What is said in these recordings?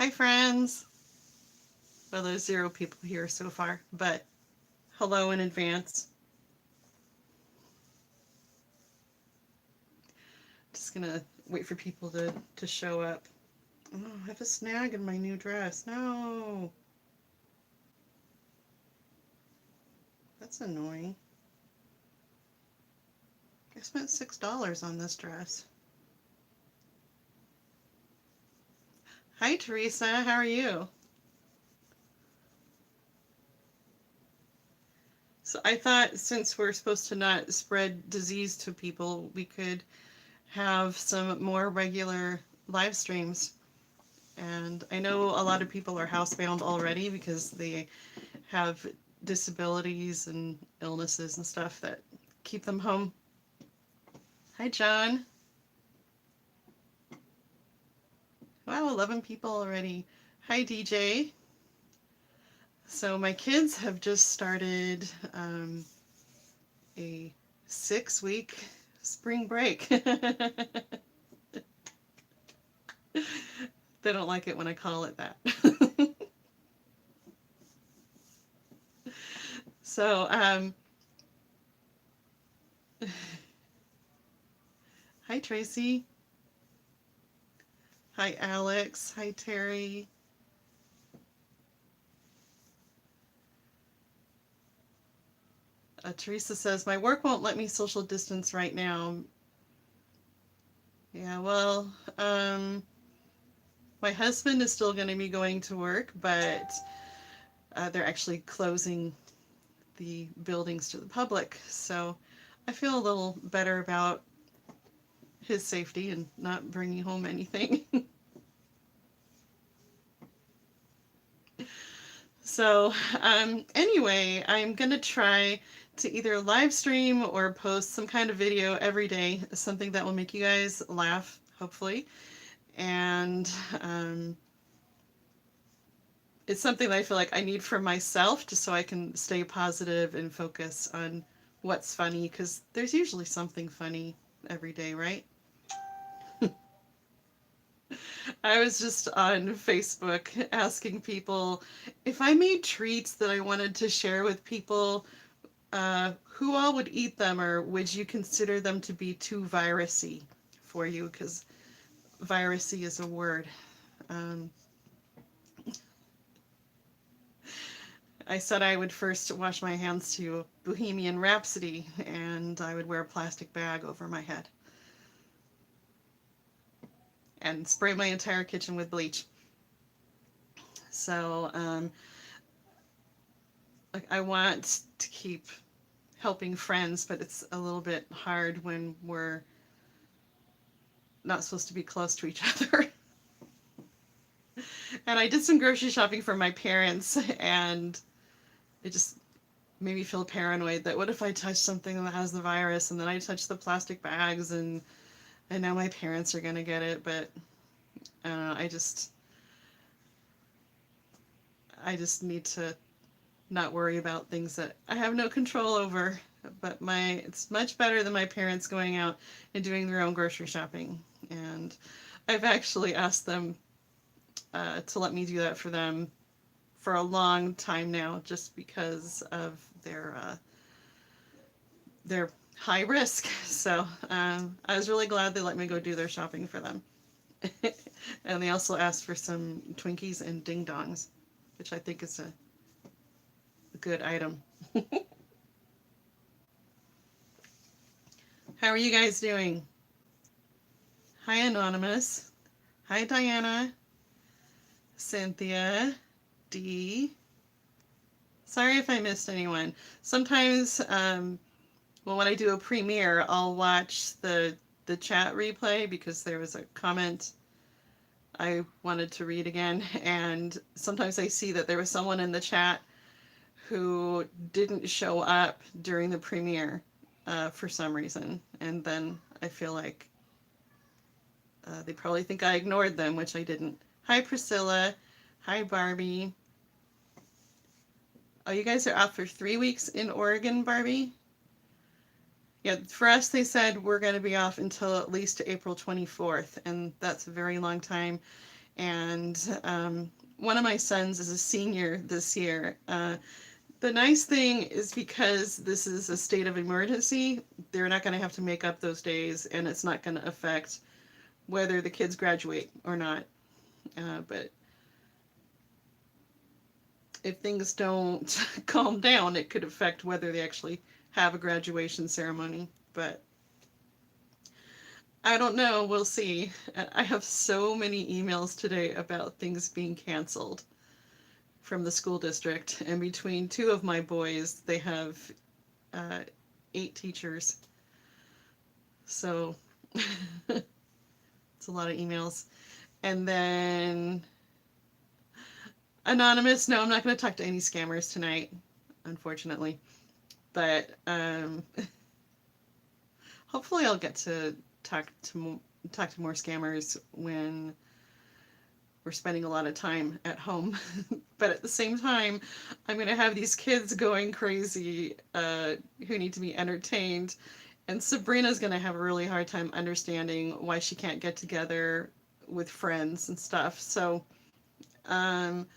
Hi, friends. Well, there's 0 people here so far, but hello in advance. Just gonna wait for people to show up. Oh, I have a snag in my new dress. No. That's annoying. I spent $6 on this dress. Hi, Teresa. How are you? So I thought since we're supposed to not spread disease to people, we could have some more regular live streams. And I know a lot of people are housebound already because they have disabilities and illnesses and stuff that keep them home. Hi, John. Wow, 11 people already. Hi, DJ. So my kids have just started a 6-week spring break. They don't like it when I call it that. So, hi, Tracy. Hi, Alex. Hi, Terry. Teresa says, my work won't let me social distance right now. Yeah, well, my husband is still going to be going to work, but they're actually closing the buildings to the public. So I feel a little better about his safety and not bringing home anything. So anyway, I'm going to try to either live stream or post some kind of video every day, something that will make you guys laugh, hopefully. And it's something that I feel like I need for myself just so I can stay positive and focus on what's funny, because there's usually something funny every day, right? I was just on Facebook asking people if I made treats that I wanted to share with people, who all would eat them, or would you consider them to be too virusy for you? Because virusy is a word. Um, I said I would first wash my hands to Bohemian Rhapsody, and I would wear a plastic bag over my head and spray my entire kitchen with bleach. So I want to keep helping friends, but it's a little bit hard when we're not supposed to be close to each other. And I did some grocery shopping for my parents, and it just made me feel paranoid that what if I touch something that has the virus, and then I touch the plastic bags, and now my parents are gonna get it. But I just need to not worry about things that I have no control over. But it's much better than my parents going out and doing their own grocery shopping. And I've actually asked them to let me do that for them for a long time now, just because of their high risk. So I was really glad they let me go do their shopping for them. And they also asked for some Twinkies and Ding Dongs, which I think is a good item. How are you guys doing? Hi, Anonymous. Hi, Diana. Cynthia. Dee. Sorry if I missed anyone. Sometimes, well, when I do a premiere, I'll watch the chat replay because there was a comment I wanted to read again, and sometimes I see that there was someone in the chat who didn't show up during the premiere for some reason, and then I feel like they probably think I ignored them, which I didn't. Hi, Priscilla. Hi, Barbie. Oh, you guys are out for 3 weeks in Oregon, Barbie? Yeah, for us, they said we're going to be off until at least April 24th, and that's a very long time. And one of my sons is a senior this year. The nice thing is because this is a state of emergency, they're not going to have to make up those days, and it's not going to affect whether the kids graduate or not. But if things don't calm down, it could affect whether they actually have a graduation ceremony. But I don't know. We'll see. I have so many emails today about things being canceled from the school district. And between two of my boys, they have 8 teachers. So it's a lot of emails. And then Anonymous, no, I'm not going to talk to any scammers tonight, unfortunately. But hopefully I'll get to talk to more scammers when we're spending a lot of time at home. But at the same time, I'm going to have these kids going crazy who need to be entertained. And Sabrina's going to have a really hard time understanding why she can't get together with friends and stuff. So I'm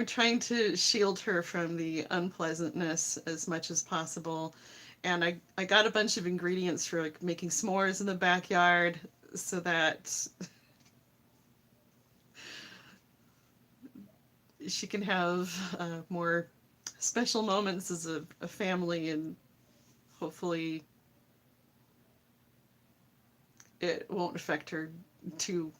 trying to shield her from the unpleasantness as much as possible. And I got a bunch of ingredients for like making s'mores in the backyard so that she can have more special moments as a family, and hopefully it won't affect her too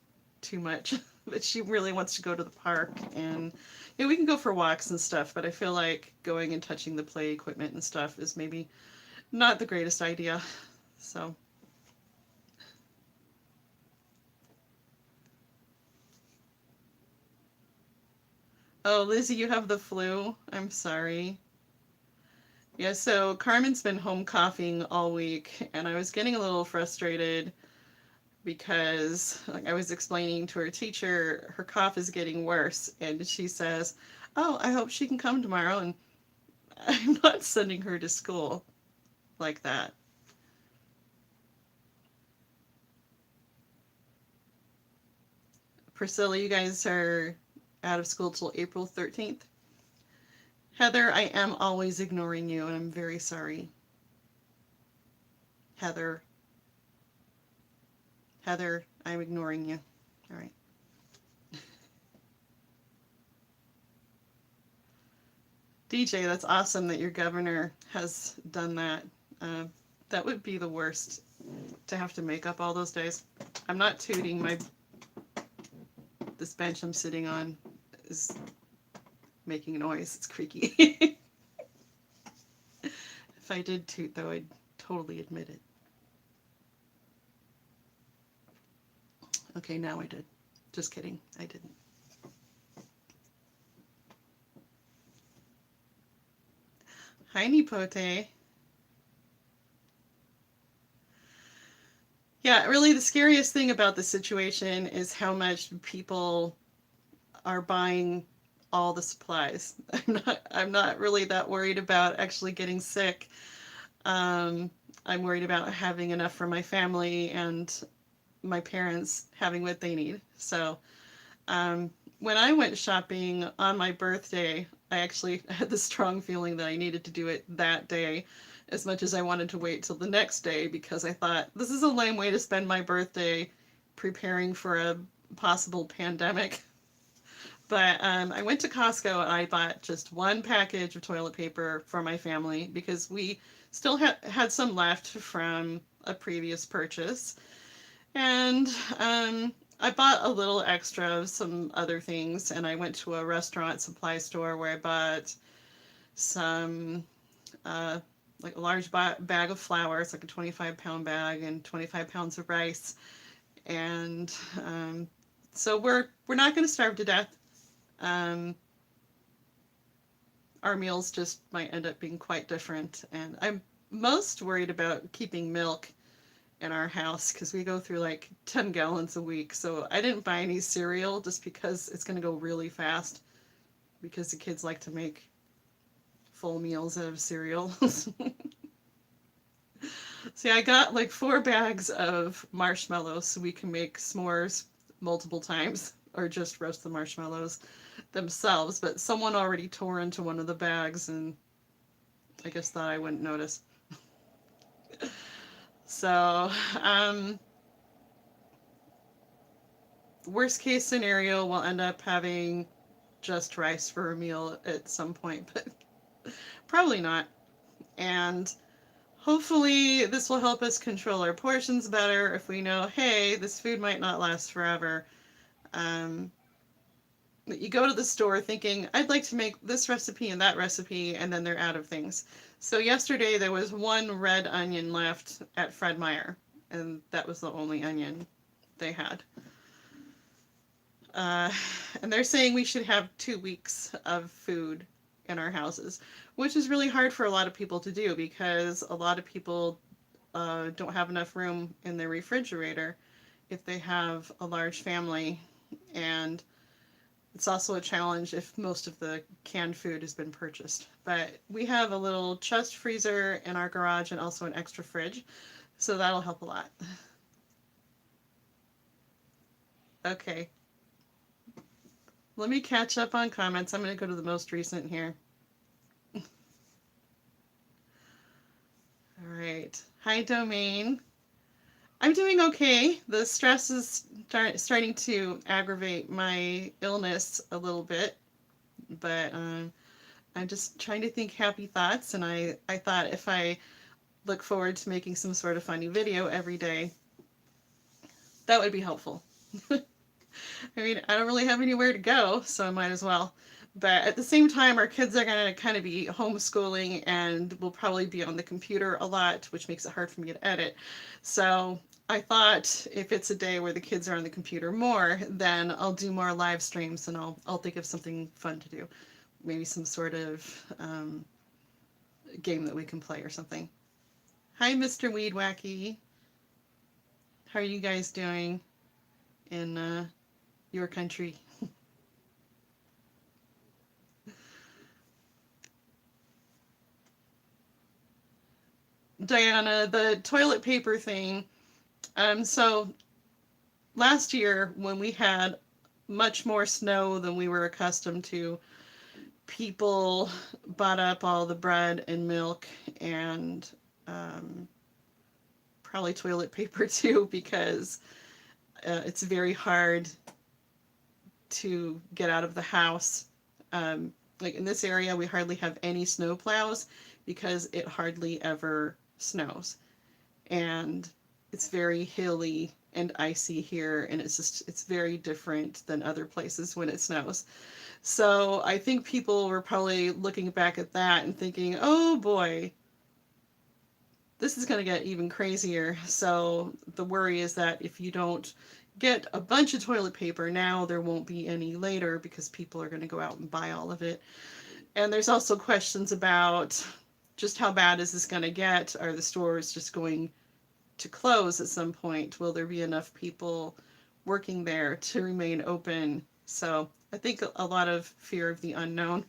much. But she really wants to go to the park, and we can go for walks and stuff, but I feel like going and touching the play equipment and stuff is maybe not the greatest idea. So oh, Lizzie, you have the flu. I'm sorry. Yeah, so Carmen's been home coughing all week, and I was getting a little frustrated because, like, I was explaining to her teacher, her cough is getting worse, and she says, "Oh, I hope she can come tomorrow." And I'm not sending her to school like that. Priscilla, you guys are out of school till April 13th. Heather, I am always ignoring you, and I'm very sorry. Heather, Heather, I'm ignoring you. All right. DJ, that's awesome that your governor has done that. Uh, that would be the worst to have to make up all those days. I'm not tooting. This bench I'm sitting on is making noise. It's creaky. If I did toot, though, I'd totally admit it. Okay, now I did. Just kidding. I didn't. Hi, Nipote. Yeah, really the scariest thing about the situation is how much people are buying all the supplies. I'm not really that worried about actually getting sick. I'm worried about having enough for my family and my parents having what they need. So when I went shopping on my birthday, I actually had the strong feeling that I needed to do it that day as much as I wanted to wait till the next day, because I thought this is a lame way to spend my birthday preparing for a possible pandemic. But I went to Costco and I bought just one package of toilet paper for my family because we still had some left from a previous purchase. And I bought a little extra of some other things, and I went to a restaurant supply store where I bought some, like a large bag of flour. It's like a 25-pound bag, and 25 pounds of rice. And so we're not going to starve to death. Um, our meals just might end up being quite different. And I'm most worried about keeping milk in our house because we go through like 10 gallons a week. So I didn't buy any cereal just because it's going to go really fast because the kids like to make full meals out of cereal. See, I got like 4 bags of marshmallows so we can make s'mores multiple times or just roast the marshmallows themselves, but someone already tore into one of the bags and I guess thought I wouldn't notice. So, worst case scenario, we'll end up having just rice for a meal at some point, but probably not. And hopefully, this will help us control our portions better if we know, hey, this food might not last forever. Um, you go to the store thinking, I'd like to make this recipe and that recipe, and then they're out of things. So yesterday there was one red onion left at Fred Meyer, and that was the only onion they had. Uh, and they're saying we should have 2 weeks of food in our houses, which is really hard for a lot of people to do because a lot of people don't have enough room in their refrigerator if they have a large family. And it's also a challenge if most of the canned food has been purchased. But we have a little chest freezer in our garage and also an extra fridge, so that'll help a lot. Okay, let me catch up on comments. I'm going to go to the most recent here. All right. Hi, Domain. I'm doing okay. The stress is starting to aggravate my illness a little bit, but I'm just trying to think happy thoughts, and I thought if I look forward to making some sort of funny video every day, that would be helpful. I mean, I don't really have anywhere to go, so I might as well. But at the same time, our kids are going to kind of be homeschooling and will probably be on the computer a lot, which makes it hard for me to edit. So I thought if it's a day where the kids are on the computer more, then I'll do more live streams and I'll think of something fun to do. Maybe some sort of game that we can play or something. Hi, Mr. Weed Wacky. How are you guys doing in your country? Diana, the toilet paper thing. So last year when we had much more snow than we were accustomed to, people bought up all the bread and milk and probably toilet paper too because it's very hard to get out of the house. Like in this area, we hardly have any snow plows because it hardly ever snows. And it's very hilly and icy here, and it's very different than other places when it snows. So I think people were probably looking back at that and thinking, oh boy, this is going to get even crazier. So the worry is that if you don't get a bunch of toilet paper now, there won't be any later because people are going to go out and buy all of it. And there's also questions about just how bad is this going to get? Are the stores just going to close at some point? Will there be enough people working there to remain open? So I think a lot of fear of the unknown.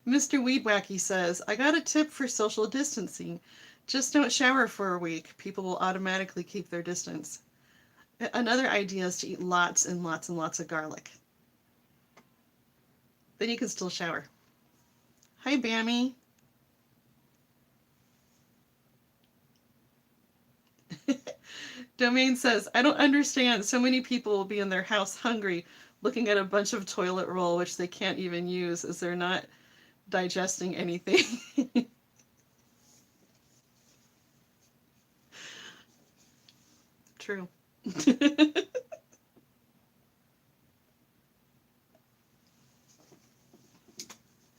Mr. Weedwacky says, I got a tip for social distancing. Just don't shower for a week. People will automatically keep their distance. Another idea is to eat lots and lots and lots of garlic. Then you can still shower. Hi, Bammy. Domain says, I don't understand. So many people will be in their house hungry, looking at a bunch of toilet roll, which they can't even use as they're not digesting anything. True.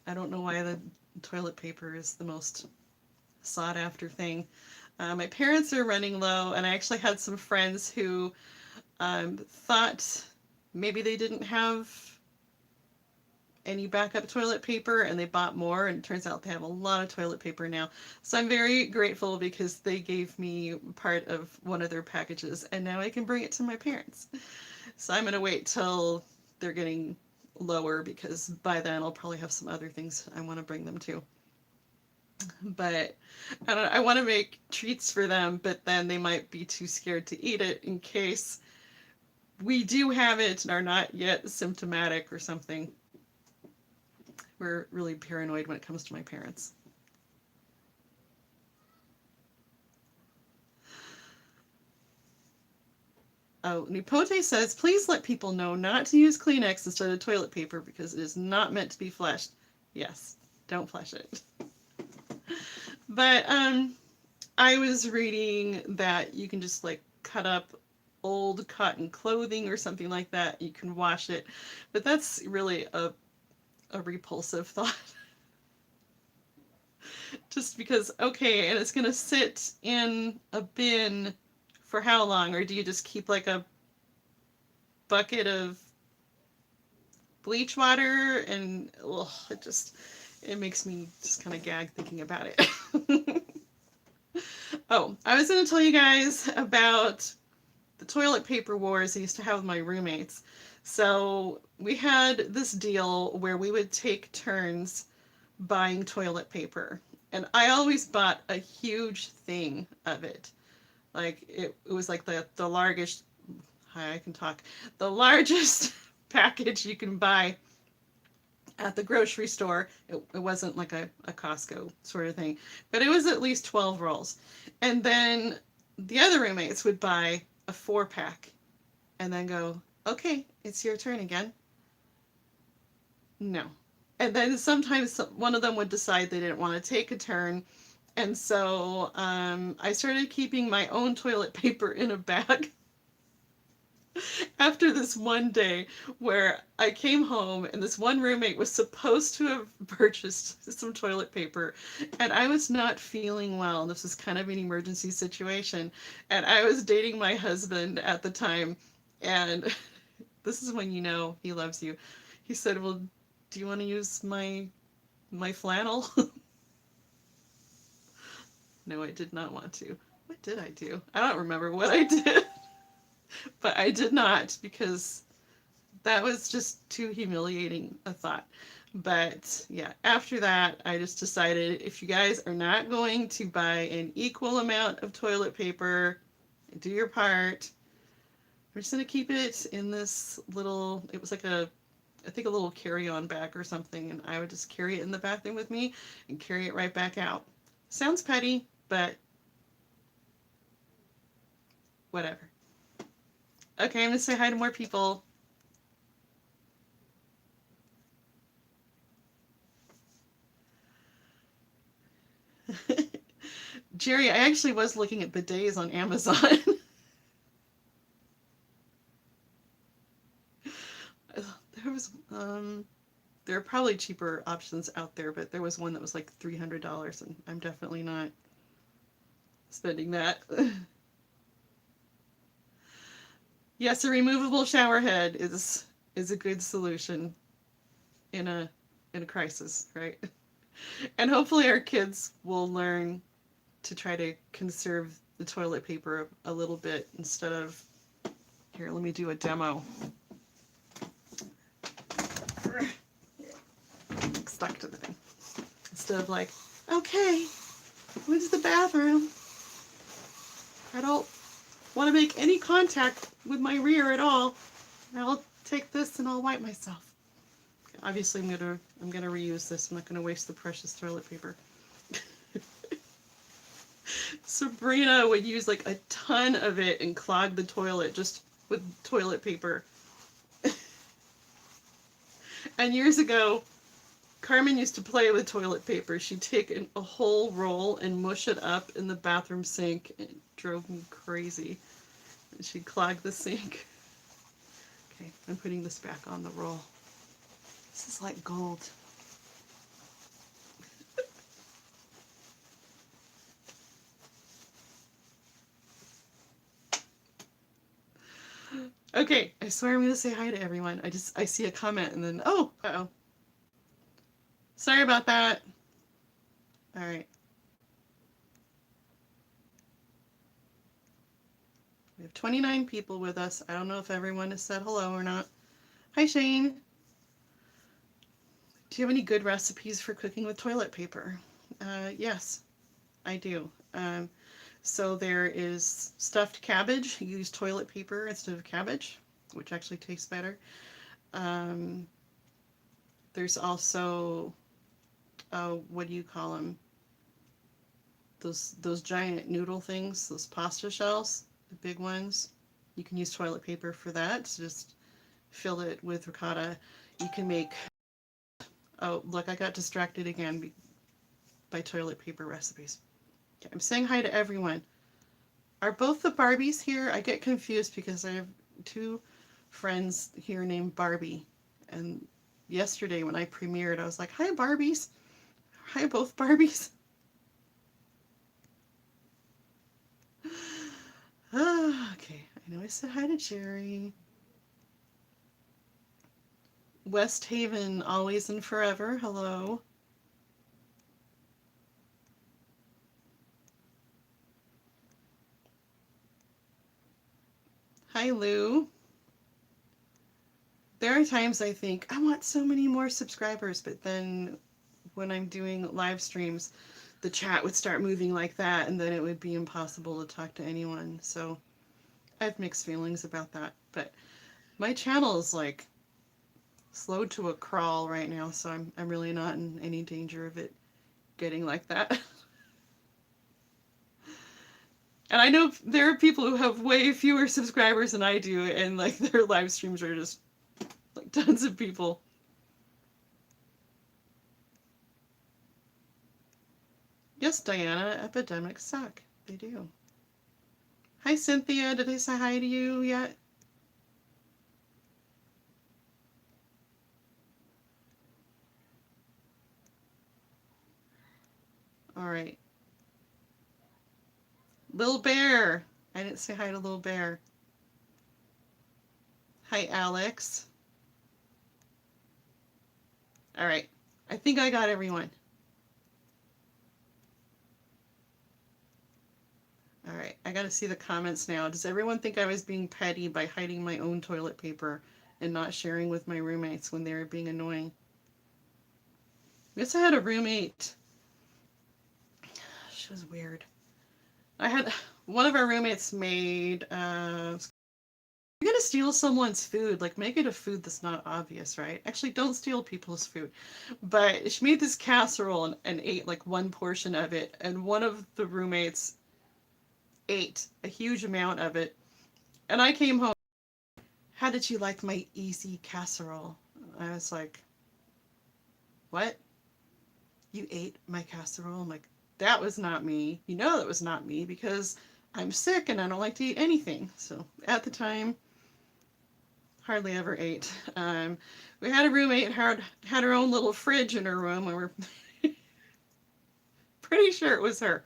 I don't know why the toilet paper is the most sought after thing. My parents are running low, and I actually had some friends who thought maybe they didn't have any backup toilet paper and they bought more, and it turns out they have a lot of toilet paper now. So I'm very grateful because they gave me part of one of their packages and now I can bring it to my parents. So I'm going to wait till they're getting lower because by then I'll probably have some other things I want to bring them to. But I want to make treats for them, but then they might be too scared to eat it in case we do have it and are not yet symptomatic or something. We're really paranoid when it comes to my parents. Oh, Nipote says, please let people know not to use Kleenex instead of toilet paper because it is not meant to be flushed. Yes, don't flush it. But I was reading that you can just like cut up old cotton clothing or something like that. You can wash it. But that's really a repulsive thought. Just because, okay, and it's going to sit in a bin for how long? Or do you just keep like a bucket of bleach water? And ugh, it makes me just kind of gag thinking about it. Oh, I was going to tell you guys about the toilet paper wars I used to have with my roommates. So we had this deal where we would take turns buying toilet paper. And I always bought a huge thing of it. Like it was like the largest, hi, I can talk, the largest package you can buy at the grocery store. It wasn't like a Costco sort of thing, but it was at least 12 rolls. And then the other roommates would buy a 4-pack and then go, okay, it's your turn again. No. And then sometimes one of them would decide they didn't want to take a turn. And so I started keeping my own toilet paper in a bag. After this one day where I came home and this one roommate was supposed to have purchased some toilet paper and I was not feeling well. This was kind of an emergency situation. And I was dating my husband at the time. And this is when you know he loves you. He said, well, do you want to use my flannel? No, I did not want to. What did I do? I don't remember what I did. But I did not because that was just too humiliating a thought. But yeah, after that, I just decided if you guys are not going to buy an equal amount of toilet paper, do your part. We're just going to keep it in this little, it was like I think a little carry-on bag or something, and I would just carry it in the bathroom with me and carry it right back out. Sounds petty, but whatever. Okay, I'm going to say hi to more people. Jerry, I actually was looking at bidets on Amazon. There was there are probably cheaper options out there, but there was one that was like $300 and I'm definitely not spending that. Yes, a removable shower head is a good solution in a crisis, right? And hopefully our kids will learn to try to conserve the toilet paper a little bit instead of, here, let me do a demo. Stuck to the thing. Instead of like, okay, when's the bathroom? I don't want to make any contact with my rear at all. I'll take this and I'll wipe myself. Obviously, I'm gonna reuse this. I'm not gonna waste the precious toilet paper. Sabrina would use like a ton of it and clog the toilet just with toilet paper. And years ago, Carmen used to play with toilet paper. She'd take a whole roll and mush it up in the bathroom sink. It drove me crazy. And she'd clog the sink. Okay, I'm putting this back on the roll. This is like gold. Okay, I swear I'm going to say hi to everyone. I see a comment and then, oh, uh-oh. Sorry about that. All right. We have 29 people with us. I don't know if everyone has said hello or not. Hi, Shane. Do you have any good recipes for cooking with toilet paper? Yes, I do. So there is stuffed cabbage. You use toilet paper instead of cabbage, which actually tastes better. Um, there's also, what do you call them? Those giant noodle things, those pasta shells, the big ones. You can use toilet paper for that. So just fill it with ricotta. You can make. Oh, look, I got distracted again by toilet paper recipes. Okay, I'm saying hi to everyone. Are both the Barbies here? I get confused because I have two friends here named Barbie. And yesterday when I premiered, I was like, hi, Barbies. Hi, both Barbies. Okay, I know I said hi to Jerry. West Haven, always and forever. Hello. Hi, Lou. There are times I think, I want so many more subscribers, but then when I'm doing live streams, the chat would start moving like that, and then it would be impossible to talk to anyone. So I have mixed feelings about that. But my channel is like slowed to a crawl right now, so I'm really not in any danger of it getting like that. And I know there are people who have way fewer subscribers than I do, and like their live streams are just like tons of people. Yes, Diana, epidemics suck. They do. Hi, Cynthia. Did I say hi to you yet? All right. Lil Bear. I didn't say hi to Lil Bear. Hi, Alex. All right. I think I got everyone. All right. I got to see the comments now. Does everyone think I was being petty by hiding my own toilet paper and not sharing with my roommates when they were being annoying? I guess I had a roommate. She was weird. I had one of our roommates made. You're gonna steal someone's food. Like, make it a food that's not obvious, right? Actually, don't steal people's food. But she made this casserole and ate like one portion of it, and one of the roommates ate a huge amount of it. And I came home. How did you like my easy casserole? I was like, what? You ate my casserole? I'm like, that was not me. You know that was not me because I'm sick and I don't like to eat anything. So at the time, hardly ever ate. We had a roommate had her own little fridge in her room, and we're pretty sure it was her.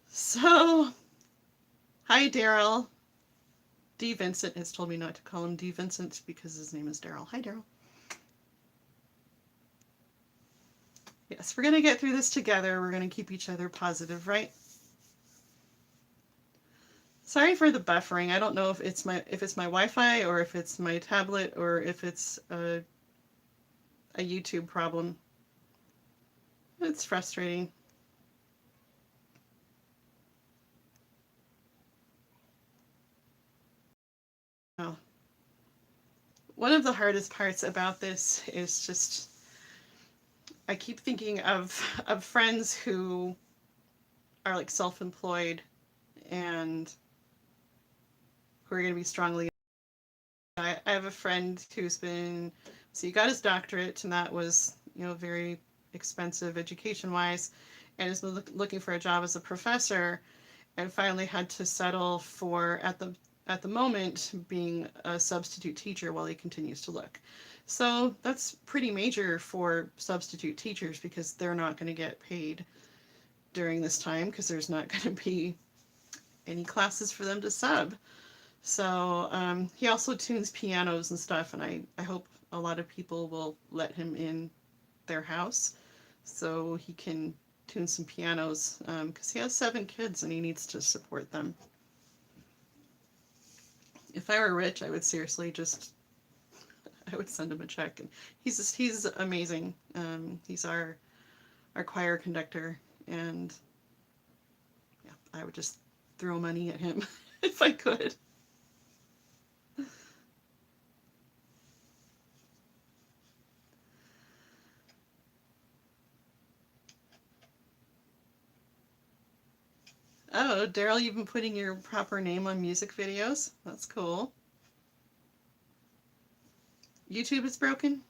So, hi, Daryl. D. Vincent has told me not to call him D. Vincent because his name is Daryl. Hi, Daryl. Yes, we're gonna get through this together. We're gonna keep each other positive, right? Sorry for the buffering. I don't know if it's my Wi-Fi or if it's my tablet or if it's a YouTube problem. It's frustrating. Oh. One of the hardest parts about this is just I keep thinking of friends who are like self-employed and who are going to be strongly. I have a friend who's been so he got his doctorate and that was very expensive education wise, and has been looking for a job as a professor, and finally had to settle for at the moment being a substitute teacher while he continues to look. So that's pretty major for substitute teachers because they're not going to get paid during this time because there's not going to be any classes for them to sub. So he also tunes pianos and stuff, and I hope a lot of people will let him in their house so he can tune some pianos because he has 7 kids and he needs to support them. If I were rich, I would seriously just I would send him a check. And he's amazing. He's our our choir conductor, and yeah, I would just throw money at him if I could. Oh, Daryl, you've been putting your proper name on music videos? That's cool. YouTube is broken?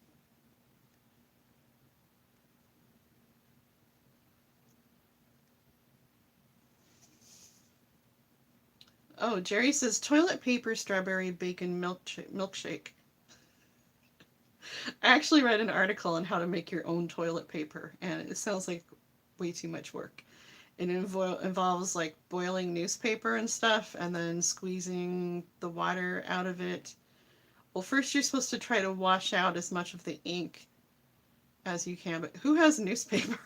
Oh, Jerry says toilet paper strawberry bacon milkshake. I actually read an article on how to make your own toilet paper, and it sounds like way too much work. It involves like boiling newspaper and stuff, and then squeezing the water out of it. Well, first you're supposed to try to wash out as much of the ink as you can, but who has newspaper?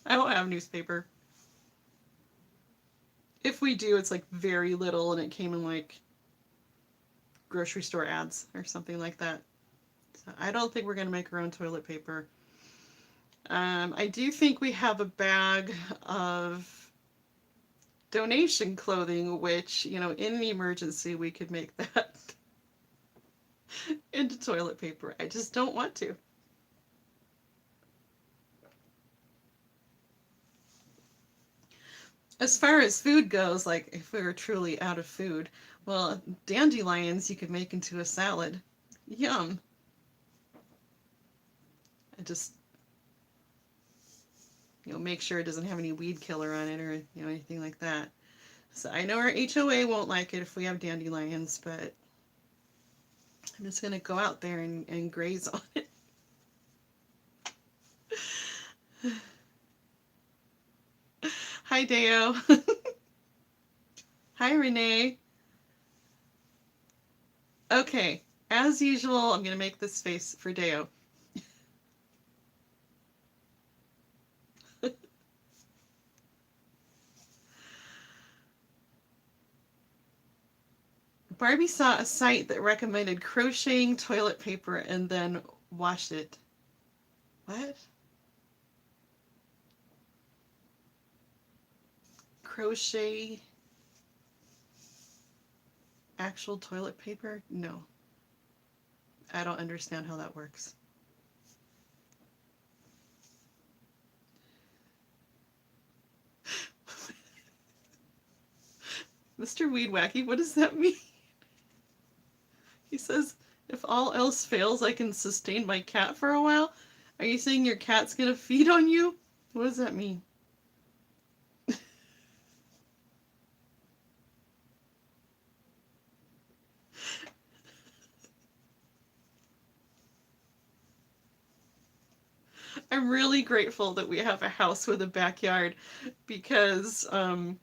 I don't have newspaper. If we do, it's like very little, and it came in like grocery store ads or something like that. So I don't think we're going to make our own toilet paper. I do think we have a bag of donation clothing, which, you know, in an emergency, we could make that into toilet paper. I just don't want to. As far as food goes, like if we were truly out of food, well, dandelions you could make into a salad. Yum. I just, you know, make sure it doesn't have any weed killer on it or, you know, anything like that. So I know our HOA won't like it if we have dandelions, but I'm just going to go out there and graze on it. Hi, Deo. Hi, Renee. Okay, as usual, I'm going to make this face for Deo. Barbie saw a site that recommended crocheting toilet paper and then washed it. What? Crochet actual toilet paper? No. I don't understand how that works. Mr. Weed Wacky, what does that mean? He says, if all else fails, I can sustain my cat for a while. Are you saying your cat's gonna feed on you? What does that mean? I'm really grateful that we have a house with a backyard because so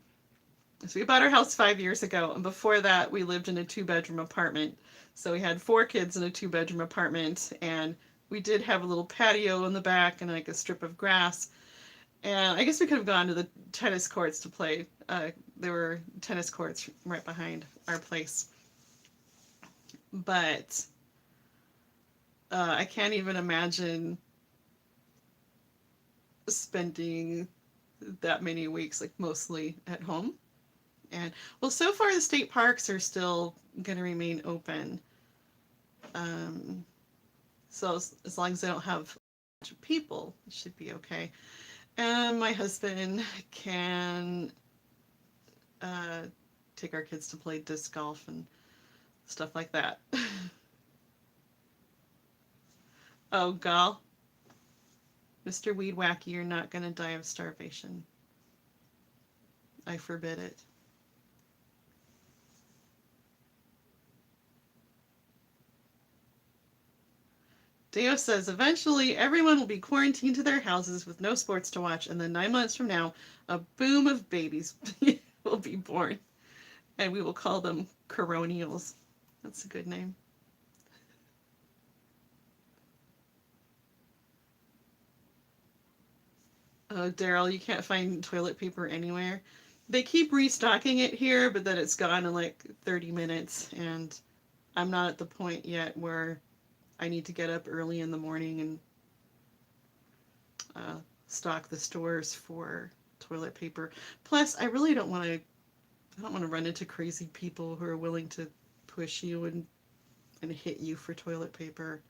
we bought our house 5 years ago, and before that we lived in a 2-bedroom apartment. So we had 4 kids in a 2-bedroom apartment, and we did have a little patio in the back and like a strip of grass. And I guess we could have gone to the tennis courts to play. There were tennis courts right behind our place. But I can't even imagine spending that many weeks, like mostly at home. And well, so far the state parks are still going to remain open. Um, so as long as they don't have a bunch of people, it should be okay. And my husband can uh, take our kids to play disc golf and stuff like that. Oh, gal. Mr. Weed Wacky, you're not going to die of starvation. I forbid it. Deo says, eventually everyone will be quarantined to their houses with no sports to watch, and then 9 months from now, a boom of babies will be born, and we will call them coronials. That's a good name. Oh, Daryl, you can't find toilet paper anywhere. They keep restocking it here, but then it's gone in like 30 minutes, and I'm not at the point yet where I need to get up early in the morning and stock the stores for toilet paper. Plus, I really don't want to. I don't want to run into crazy people who are willing to push you and hit you for toilet paper.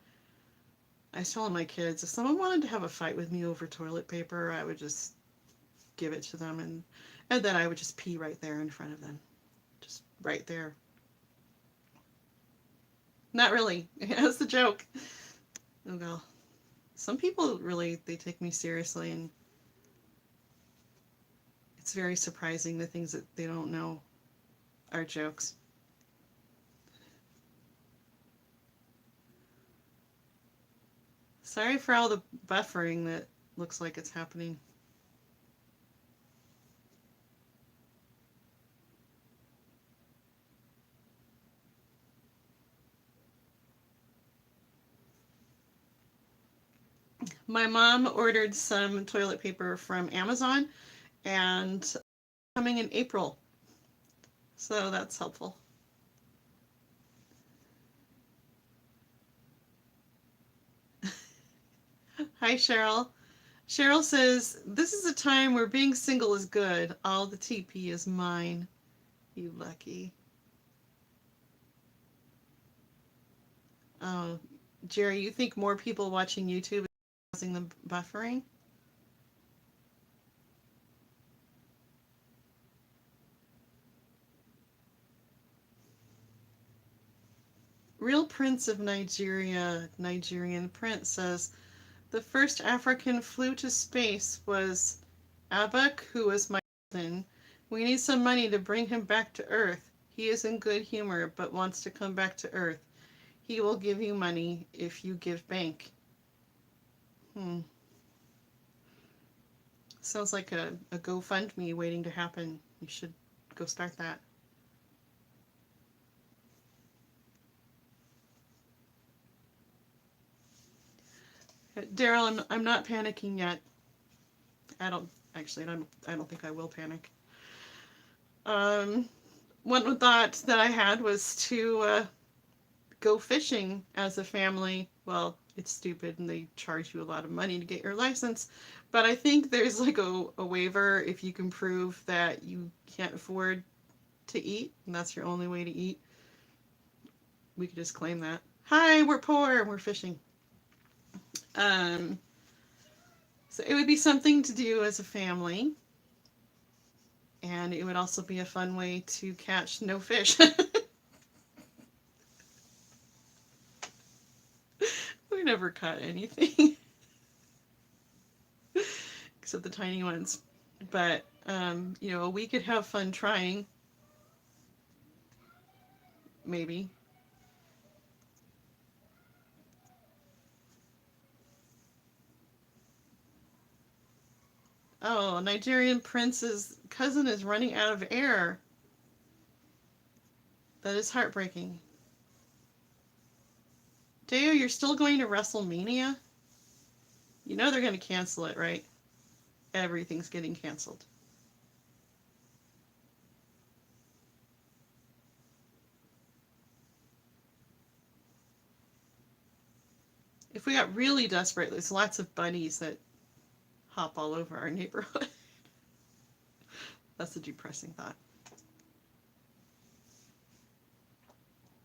I was telling my kids if someone wanted to have a fight with me over toilet paper, I would just give it to them, and then I would just pee right there in front of them, just right there. Not really. That's the joke. Oh well. Some people really they take me seriously, and it's very surprising the things that they don't know are jokes. Sorry for all the buffering that looks like it's happening. My mom ordered some toilet paper from Amazon and coming in April. So that's helpful. Hi, Cheryl. Cheryl says, this is a time where being single is good. All the TP is mine. You lucky. Oh, Jerry, you think more people watching YouTube is causing the buffering? Real Prince of Nigeria, Nigerian Prince says, the first African flew to space was Abak, who was my cousin. We need some money to bring him back to Earth. He is in good humor, but wants to come back to Earth. He will give you money if you give bank. Hmm. Sounds like a GoFundMe waiting to happen. You should go start that. Daryl, I'm not panicking yet. I don't actually. I don't think I will panic. Um, one thought that I had was to go fishing as a family. Well, it's stupid and they charge you a lot of money to get your license. But I think there's like a waiver if you can prove that you can't afford to eat and that's your only way to eat. We could just claim that. Hi, we're poor, we're fishing. Um, so it would be something to do as a family. And it would also be a fun way to catch no fish. We never caught anything except the tiny ones. But, we could have fun trying. Maybe. Oh, Nigerian prince's cousin is running out of air. That is heartbreaking. Deo, you're still going to WrestleMania? You know they're going to cancel it, right? Everything's getting canceled. If we got really desperate, there's lots of bunnies that hop all over our neighborhood. That's a depressing thought.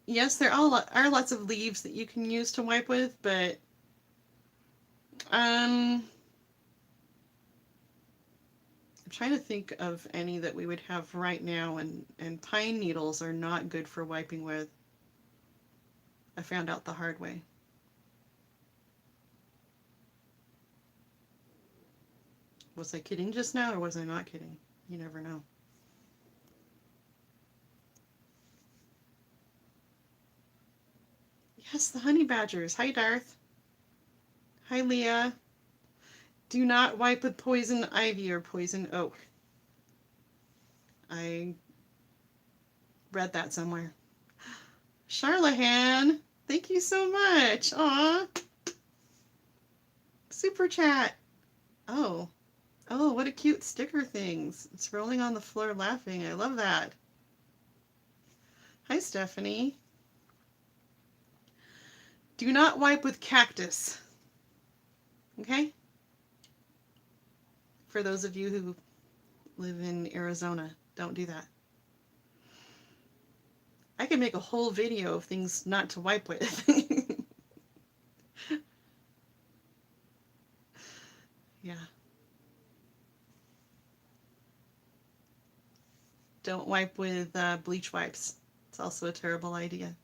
Yes, there are lots of leaves that you can use to wipe with, but I'm trying to think of any that we would have right now, and pine needles are not good for wiping with. I found out the hard way. Was I kidding just now, or was I not kidding? You never know. Yes, the honey badgers. Hi, Darth. Hi, Leah. Do not wipe with poison ivy or poison oak. I read that somewhere. Charlahan, thank you so much. Aw. Super chat. Oh. Oh, what a cute sticker things. It's rolling on the floor laughing. I love that. Hi, Stephanie. Do not wipe with cactus. Okay? For those of you who live in Arizona, don't do that. I could make a whole video of things not to wipe with. Yeah. Don't wipe with bleach wipes. It's also a terrible idea.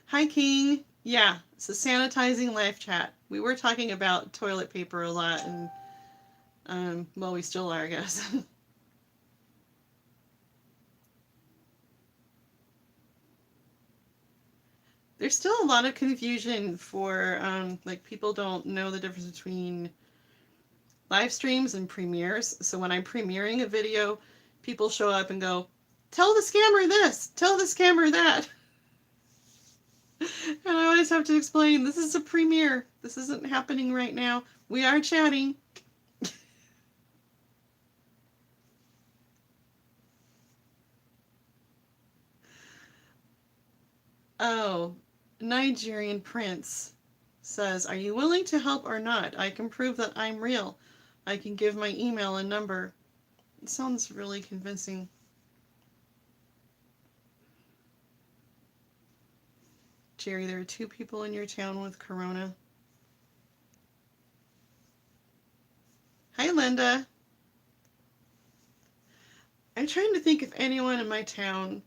Hi, King. Yeah, it's a sanitizing live chat. We were talking about toilet paper a lot, and well, we still are, I guess. There's still a lot of confusion for like people don't know the difference between live streams and premieres. So when I'm premiering a video, people show up and go, "Tell the scammer this, tell the scammer that." And I always have to explain, this is a premiere. This isn't happening right now. We are chatting. Oh, Nigerian prince says, "Are you willing to help or not? I can prove that I'm real. I can give my email and number." It sounds really convincing. Jerry, there are 2 people in your town with corona. Hi, Linda. I'm trying to think if anyone in my town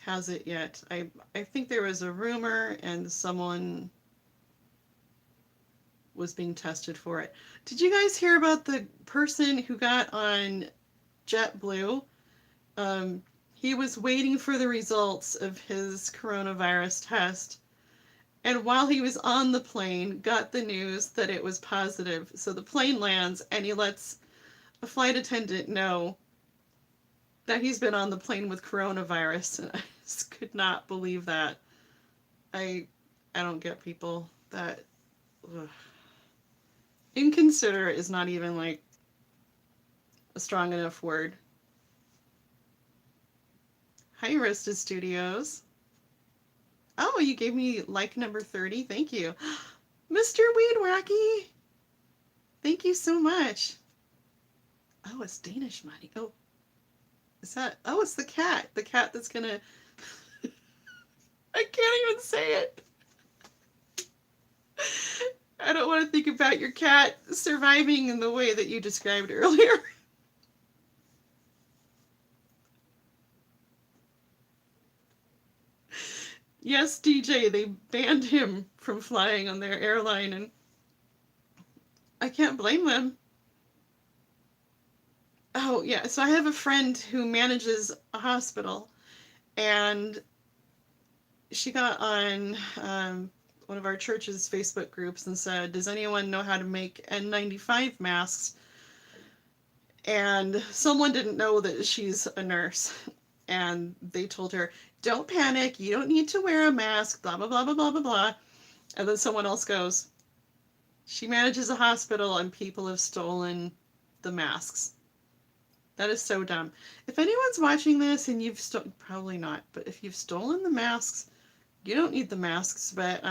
has it yet. I think there was a rumor and someone was being tested for it. Did you guys hear about the person who got on JetBlue? He was waiting for the results of his coronavirus test, and while he was on the plane, got the news that it was positive. So the plane lands, and he lets a flight attendant know that he's been on the plane with coronavirus. And I just could not believe that. I don't get people that. Ugh. Inconsiderate is not even like a strong enough word. Hi, Arista Studios. Oh, you gave me like number 30. Thank you. Mr. Weed Wacky. Thank you so much. Oh, it's Danish money. Oh, is that? Oh, it's the cat. The cat that's gonna. I can't even say it. I don't want to think about your cat surviving in the way that you described earlier. Yes, DJ, they banned him from flying on their airline, and I can't blame them. Oh, yeah, so I have a friend who manages a hospital, and she got on one of our church's Facebook groups and said, "Does anyone know how to make N95 masks?" And someone didn't know that she's a nurse. And they told her, "Don't panic. You don't need to wear a mask, blah, blah, blah, blah, blah, blah, blah." And then someone else goes, "She manages a hospital and people have stolen the masks." That is so dumb. If anyone's watching this and you've probably not, but if you've stolen the masks, you don't need the masks, but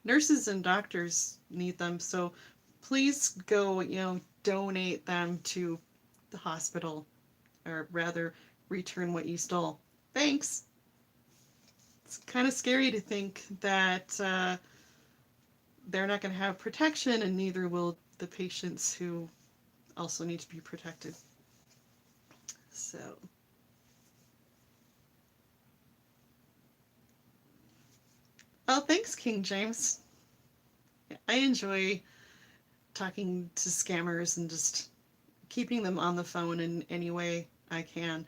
nurses and doctors need them. So please go, donate them to the hospital, or rather, return what you stole. Thanks. It's kind of scary to think that they're not going to have protection, and neither will the patients who also need to be protected. So. Oh, thanks, King James. I enjoy talking to scammers and just keeping them on the phone in any way I can.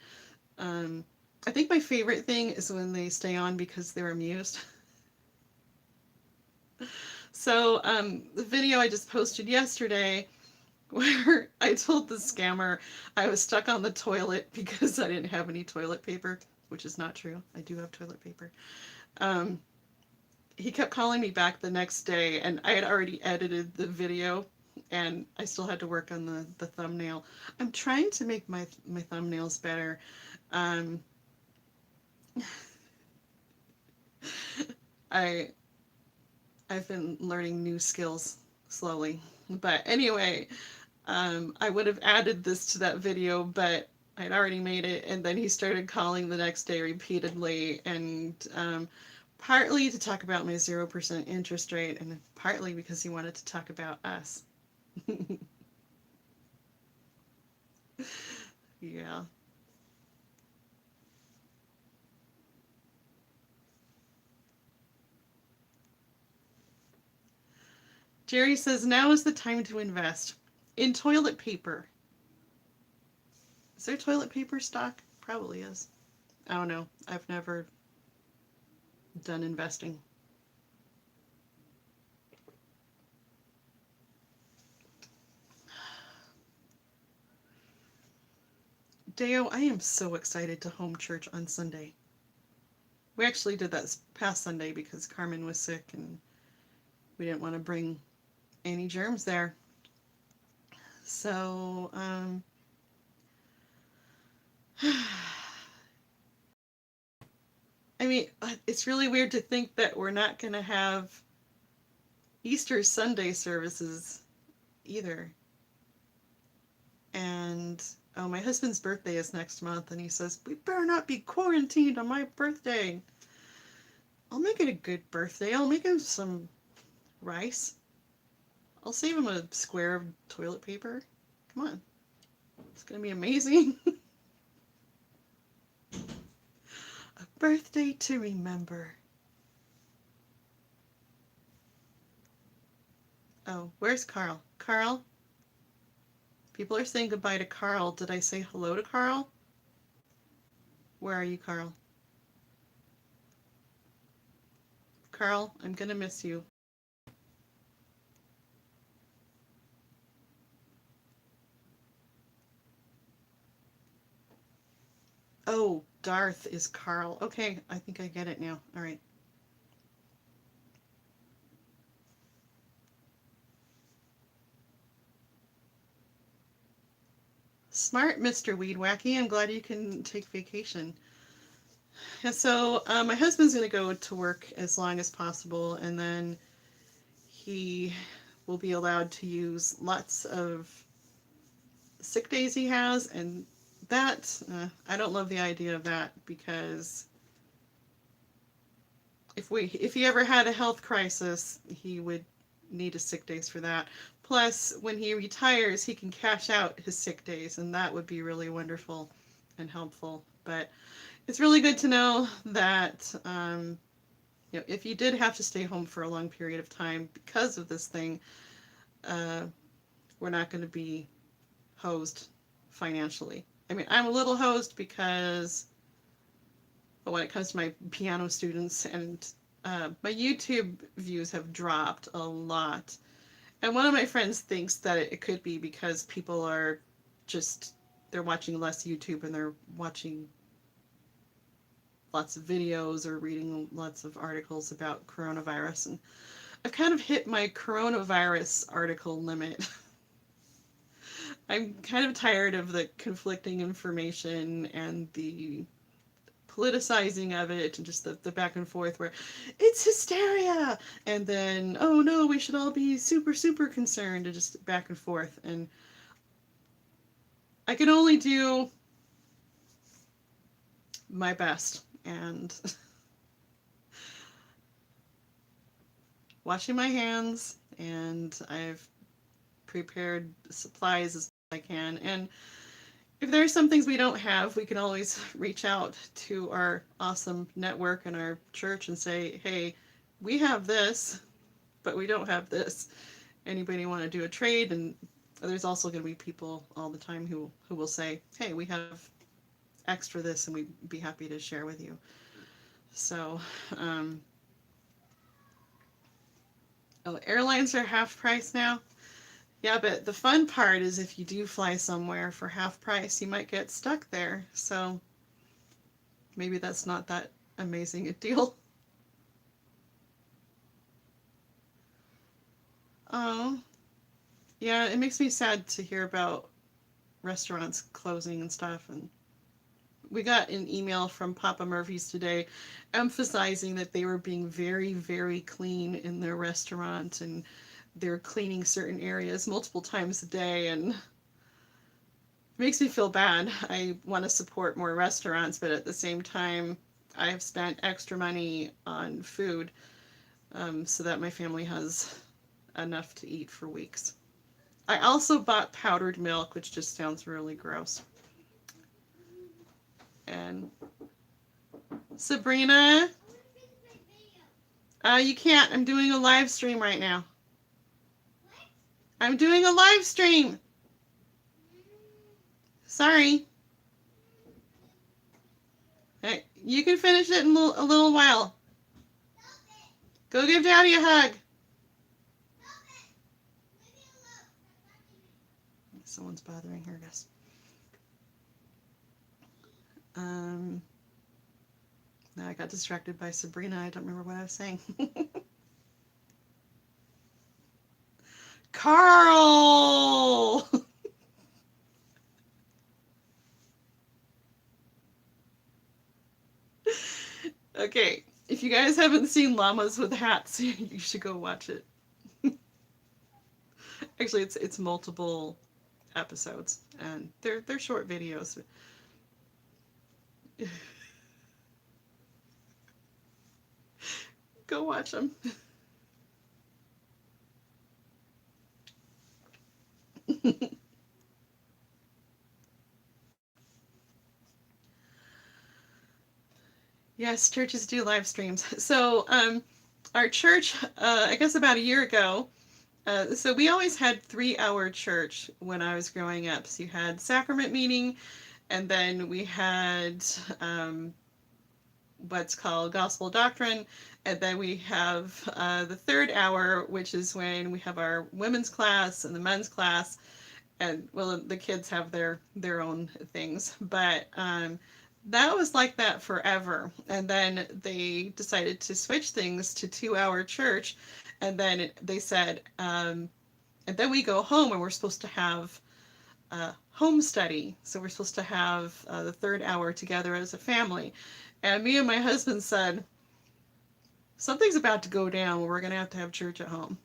I think my favorite thing is when they stay on because they're amused. So the video I just posted yesterday, where I told the scammer I was stuck on the toilet because I didn't have any toilet paper, which is not true. I do have toilet paper. He kept calling me back the next day, and I had already edited the video, and I still had to work on the thumbnail. I'm trying to make my thumbnails better. I've been learning new skills slowly. But anyway, I would have added this to that video, but I'd already made it. And then he started calling the next day repeatedly, and partly to talk about my 0% interest rate, and partly because he wanted to talk about us. Yeah. Jerry says now is the time to invest in toilet paper. Is there toilet paper stock? Probably is. I don't know. I've never done investing. Deo, I am so excited to home church on Sunday. We actually did that past Sunday because Carmen was sick and we didn't want to bring any germs there. So, I mean, it's really weird to think that we're not going to have Easter Sunday services either. And oh, my husband's birthday is next month, and he says, we better not be quarantined on my birthday. I'll make it a good birthday. I'll make him some rice. I'll save him a square of toilet paper. Come on. It's going to be amazing. A birthday to remember. Oh, where's Carl? Carl? People are saying goodbye to Carl. Did I say hello to Carl? Where are you, Carl? Carl, I'm going to miss you. Oh, Darth is Carl. Okay, I think I get it now. All right. Smart, Mr. Weed Wacky. I'm glad you can take vacation. Yeah, so my husband's going to go to work as long as possible, and then he will be allowed to use lots of sick days he has, and that, I don't love the idea of that, because if he ever had a health crisis, he would need a sick days for that. Plus, when he retires, he can cash out his sick days, and that would be really wonderful and helpful. But it's really good to know that if you did have to stay home for a long period of time because of this thing, we're not going to be hosed financially. I mean, I'm a little hosed because when it comes to my piano students, and my YouTube views have dropped a lot. And one of my friends thinks that it could be because people are they're watching less YouTube and they're watching lots of videos or reading lots of articles about coronavirus. And I've kind of hit my coronavirus article limit. I'm kind of tired of the conflicting information and the politicizing of it, and just the back and forth where it's hysteria, and then, oh no, we should all be super, super concerned, and just back and forth. And I can only do my best, and washing my hands, and I've prepared supplies as I can. And if there are some things we don't have, we can always reach out to our awesome network and our church and say, hey, we have this, but we don't have this. Anybody want to do a trade? And there's also going to be people all the time who will say, hey, we have extra this, and we'd be happy to share with you. So, airlines are half price now. Yeah, but the fun part is if you do fly somewhere for half price, you might get stuck there. So maybe that's not that amazing a deal. Oh, yeah, it makes me sad to hear about restaurants closing and stuff. And we got an email from Papa Murphy's today emphasizing that they were being very, very clean in their restaurant, and they're cleaning certain areas multiple times a day, and it makes me feel bad. I want to support more restaurants, but at the same time, I have spent extra money on food so that my family has enough to eat for weeks. I also bought powdered milk, which just sounds really gross. And Sabrina, you can't. I'm doing a live stream right now. I'm doing a live stream. Sorry. Hey, you can finish it in a little while. Go give Daddy a hug. Someone's bothering her, I guess. Now I got distracted by Sabrina. I don't remember what I was saying. Carl! Okay, if you guys haven't seen Llamas with Hats, you should go watch it. Actually, it's multiple episodes, and they're short videos. Go watch them. Yes, churches do live streams. So, our church, I guess about a year ago, so we always had 3-hour church when I was growing up. So you had sacrament meeting, and then we had what's called gospel doctrine, and then we have the 3rd hour, which is when we have our women's class and the men's class, and well, the kids have their own things, but that was like that forever. And then they decided to switch things to 2-hour church, and then they said, and then we go home and we're supposed to have home study. So we're supposed to have the 3rd hour together as a family. And me and my husband said, something's about to go down. We're going to have church at home.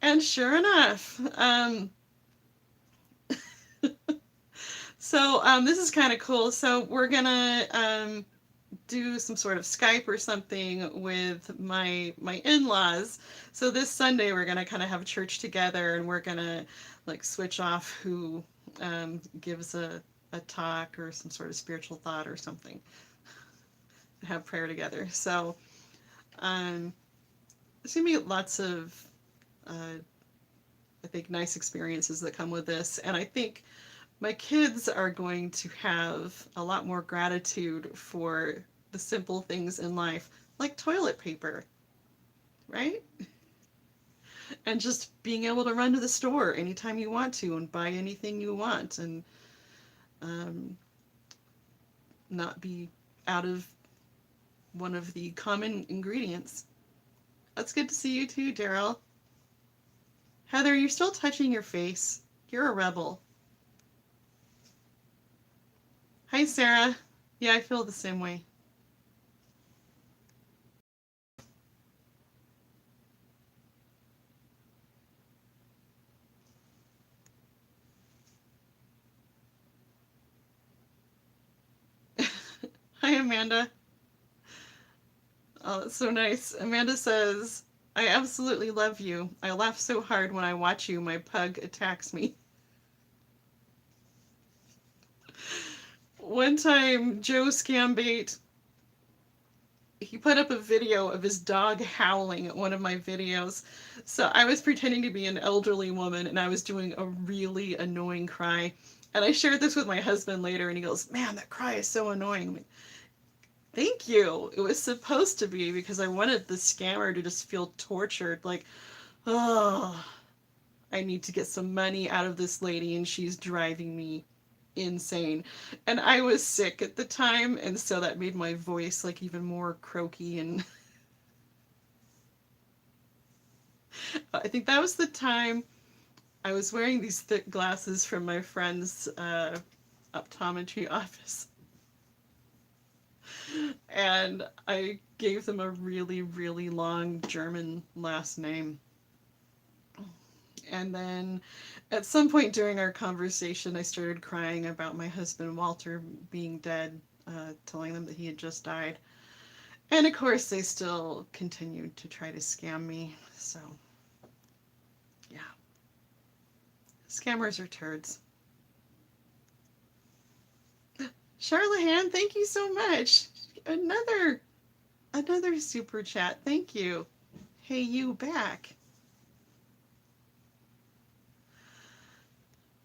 And sure enough, so this is kind of cool. So we're going to do some sort of Skype or something with my in-laws. So this Sunday we're going to kind of have church together, and we're going to like switch off who gives a talk or some sort of spiritual thought or something, have prayer together. So there's going to be lots of I think nice experiences that come with this, and I think my kids are going to have a lot more gratitude for the simple things in life, like toilet paper, right? And just being able to run to the store anytime you want to and buy anything you want, and not be out of one of the common ingredients. That's good to see you too, Daryl. Heather, you're still touching your face. You're a rebel. Hi, Sarah. Yeah, I feel the same way. Hi, Amanda. Oh, that's so nice. Amanda says, I absolutely love you. I laugh so hard when I watch you. My pug attacks me. One time, Joe Scambait, he put up a video of his dog howling at one of my videos. So I was pretending to be an elderly woman, and I was doing a really annoying cry. And I shared this with my husband later, and he goes, man, that cry is so annoying. I'm like, thank you. It was supposed to be, because I wanted the scammer to just feel tortured. Like, oh, I need to get some money out of this lady, and she's driving me insane. And I was sick at the time, and so that made my voice like even more croaky, and I think that was the time I was wearing these thick glasses from my friend's optometry office. And I gave them a really, really long German last name. And then at some point during our conversation, I started crying about my husband Walter being dead, telling them that he had just died. And of course, they still continued to try to scam me. So, yeah. Scammers are turds. Charlotte, thank you so much. Another super chat. Thank you. Hey, you back.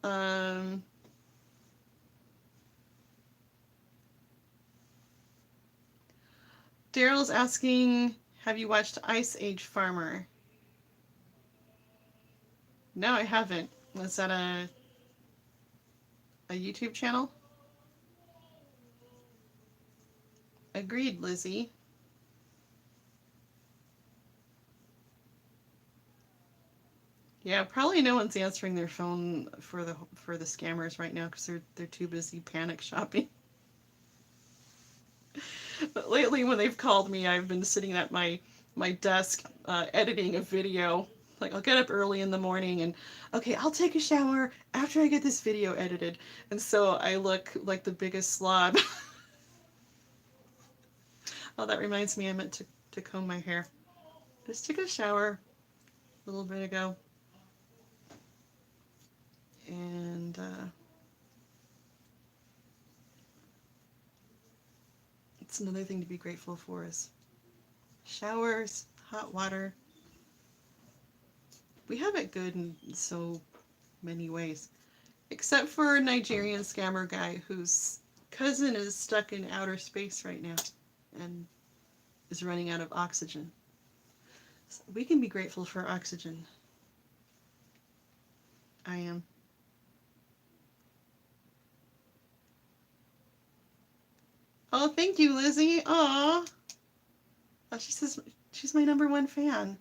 Um, Daryl's asking, have you watched Ice Age Farmer? No, I haven't. Was that a YouTube channel? Agreed, Lizzie. Yeah, probably no one's answering their phone for the scammers right now because they're too busy panic shopping. But lately, when they've called me, I've been sitting at my desk editing a video. Like I'll get up early in the morning and okay, I'll take a shower after I get this video edited, and so I look like the biggest slob. Oh, that reminds me, I meant to comb my hair. Just took a shower a little bit ago, and it's another thing to be grateful for is showers, hot water. We have it good in so many ways, except for a Nigerian scammer guy whose cousin is stuck in outer space right now and is running out of oxygen. So we can be grateful for oxygen. I am. Oh, thank you, Lizzie. Aw. Oh, she says she's my #1 fan.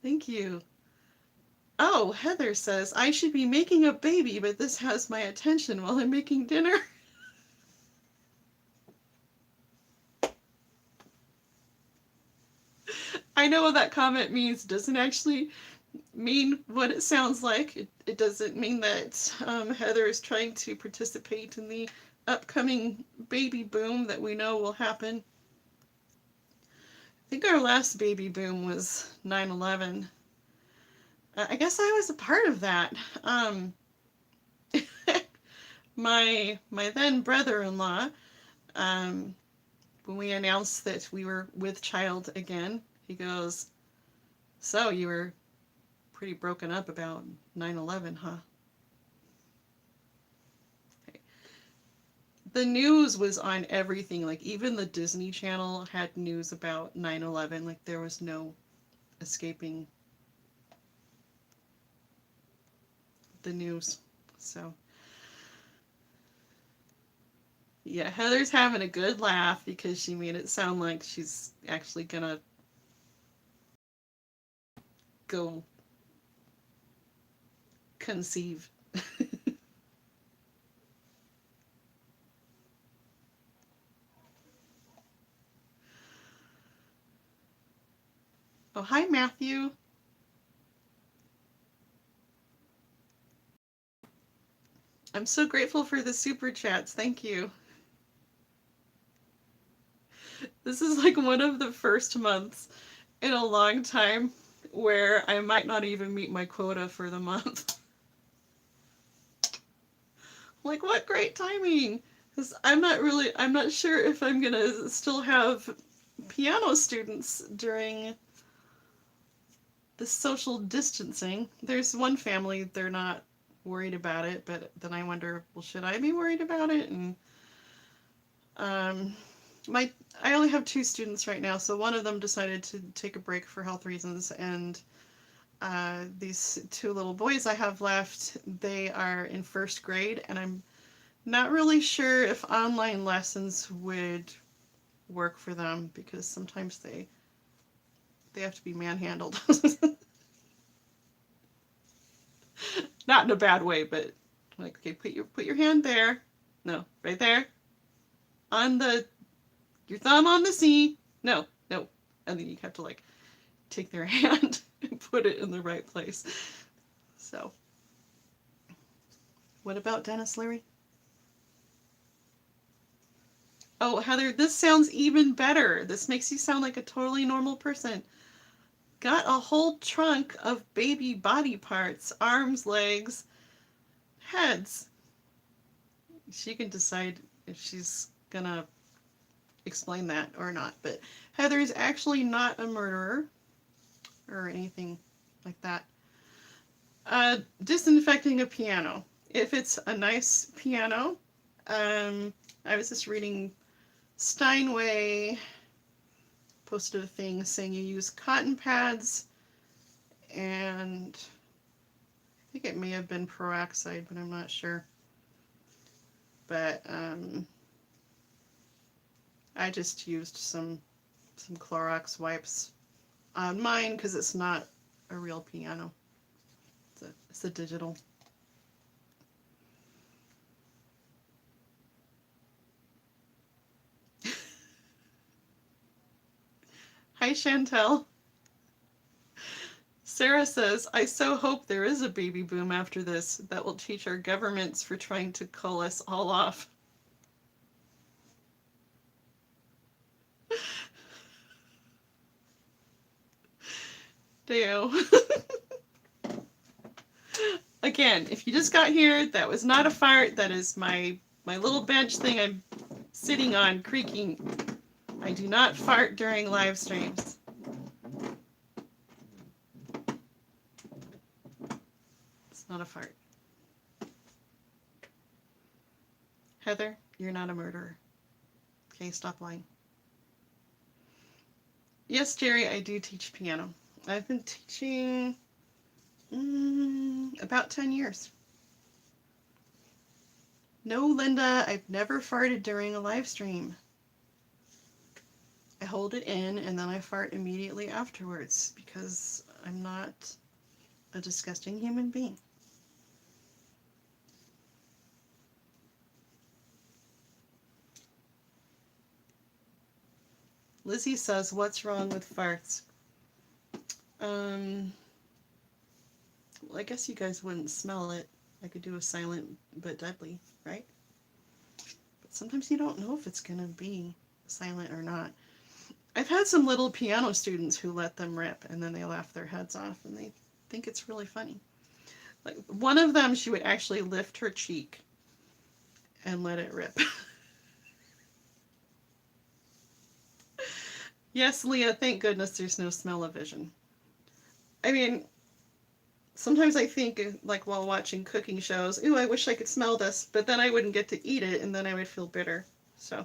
Thank you. Oh, Heather says I should be making a baby, but this has my attention while I'm making dinner. I know what that comment means. It doesn't actually mean what it sounds like. It doesn't mean that Heather is trying to participate in the upcoming baby boom that we know will happen. I think our last baby boom was 9/11. I guess I was a part of that. My then brother-in-law, um, when we announced that we were with child again, he goes, "So you were pretty broken up about 9/11, huh?" The news was on everything. Like even the Disney Channel had news about 9/11. Like there was no escaping the news. So yeah, Heather's having a good laugh because she made it sound like she's actually gonna go conceive. Oh, hi, Matthew. I'm so grateful for the super chats. Thank you. This is like one of the first months in a long time where I might not even meet my quota for the month. Like, what great timing! Because I'm not sure if I'm gonna still have piano students during the social distancing. There's one family, they're not worried about it, but then I wonder, well, should I be worried about it? And um, I only have 2 students right now, so one of them decided to take a break for health reasons, and these 2 little boys I have left, they are in 1st grade, and I'm not really sure if online lessons would work for them because sometimes they have to be manhandled. Not in a bad way, but I'm like, okay, put your hand there. No, right there. On your thumb on the C. No, no. And then you have to like take their hand and put it in the right place. So, what about Dennis Leary? Oh, Heather, this sounds even better. This makes you sound like a totally normal person. Got a whole trunk of baby body parts, arms, legs, heads. She can decide if she's gonna explain that or not. But Heather is actually not a murderer or anything like that. Disinfecting a piano. If it's a nice piano, I was just reading Steinway posted a thing saying you use cotton pads and I think it may have been peroxide, but I'm not sure. But I just used some Clorox wipes on mine because it's not a real piano. It's a digital. Hi, Chantel. Sarah says, I so hope there is a baby boom after this that will teach our governments for trying to cull us all off. Deo. Again, if you just got here, that was not a fart. That is my little bench thing I'm sitting on, creaking. I do not fart during live streams. It's not a fart. Heather, you're not a murderer. Okay, stop lying. Yes, Jerry, I do teach piano. I've been teaching about 10 years. No, Linda, I've never farted during a live stream. I hold it in and then I fart immediately afterwards because I'm not a disgusting human being. Lizzie says, what's wrong with farts? Well, I guess you guys wouldn't smell it. I could do a silent but deadly, right? But sometimes you don't know if it's going to be silent or not. I've had some little piano students who let them rip and then they laugh their heads off and they think it's really funny. Like one of them, she would actually lift her cheek and let it rip. Yes, Leah, thank goodness there's no smell-o-vision. I mean, sometimes I think, like while watching cooking shows, ooh, I wish I could smell this, but then I wouldn't get to eat it and then I would feel bitter. So.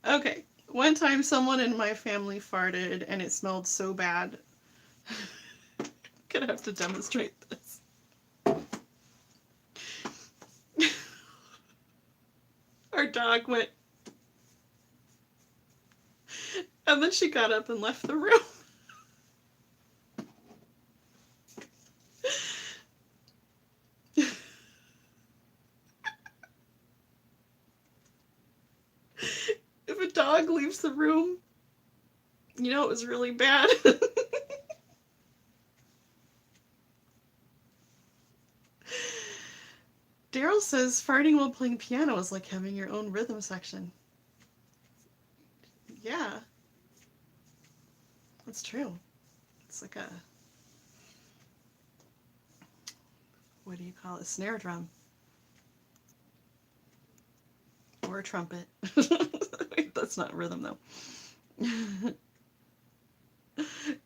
Okay, one time someone in my family farted and it smelled so bad. I'm gonna have to demonstrate this. Our dog went, and then she got up and left the room. If a dog leaves the room, you know it was really bad. Daryl says farting while playing piano is like having your own rhythm section. Yeah. That's true. It's like a, what do you call it? A snare drum. Or a trumpet. Wait, that's not rhythm though.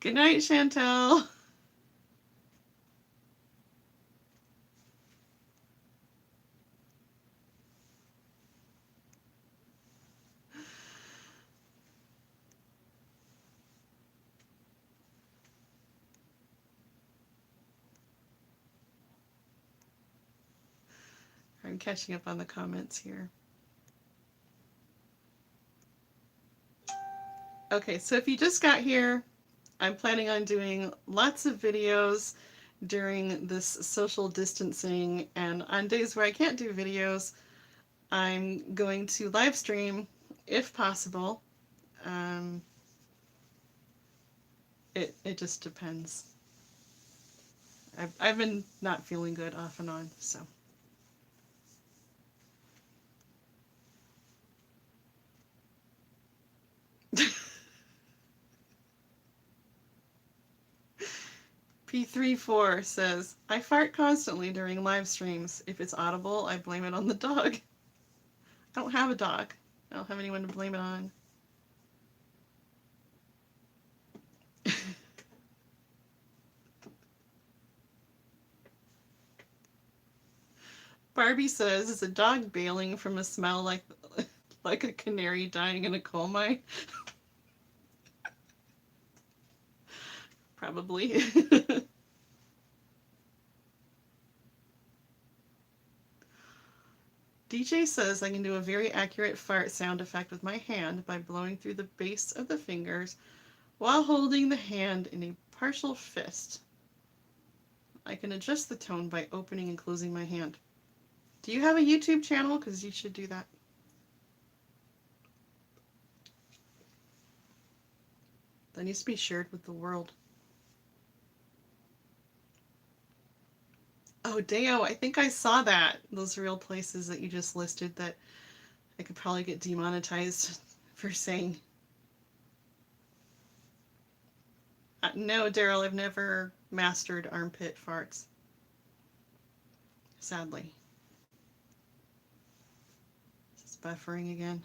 Good night, Chantel. I'm catching up on the comments here. Okay, so if you just got here, I'm planning on doing lots of videos during this social distancing, and on days where I can't do videos, I'm going to live stream if possible. Um, it just depends. I've been not feeling good off and on, so. P34 says, I fart constantly during live streams. If it's audible, I blame it on the dog. I don't have a dog. I don't have anyone to blame it on. Barbie says, is a dog bailing from a smell like a canary dying in a coal mine? Probably. DJ says I can do a very accurate fart sound effect with my hand by blowing through the base of the fingers while holding the hand in a partial fist. I can adjust the tone by opening and closing my hand. Do you have a YouTube channel? Because you should do that. That needs to be shared with the world. Oh, Deo, I think I saw that. Those real places that you just listed that I could probably get demonetized for saying. No, Daryl, I've never mastered armpit farts. Sadly. It's buffering again.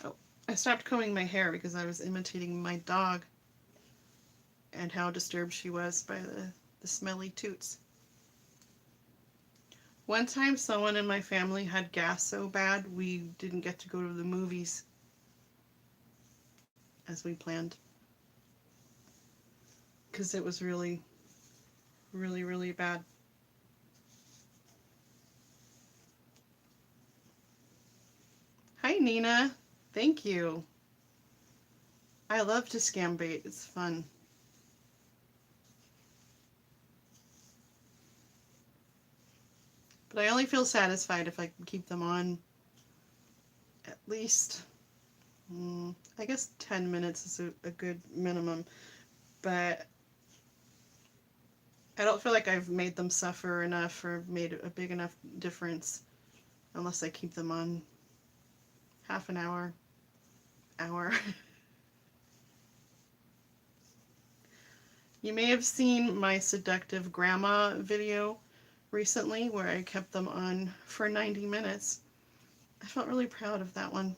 Oh, I stopped combing my hair because I was imitating my dog and how disturbed she was by the smelly toots. One time someone in my family had gas so bad we didn't get to go to the movies as we planned. Because it was really, really, really bad. Hi, Nina. Thank you. I love to scam bait. It's fun. But I only feel satisfied if I can keep them on at least, I guess 10 minutes is a good minimum. But I don't feel like I've made them suffer enough or made a big enough difference unless I keep them on half an hour. You may have seen my seductive grandma video recently where I kept them on for 90 minutes. I felt really proud of that one.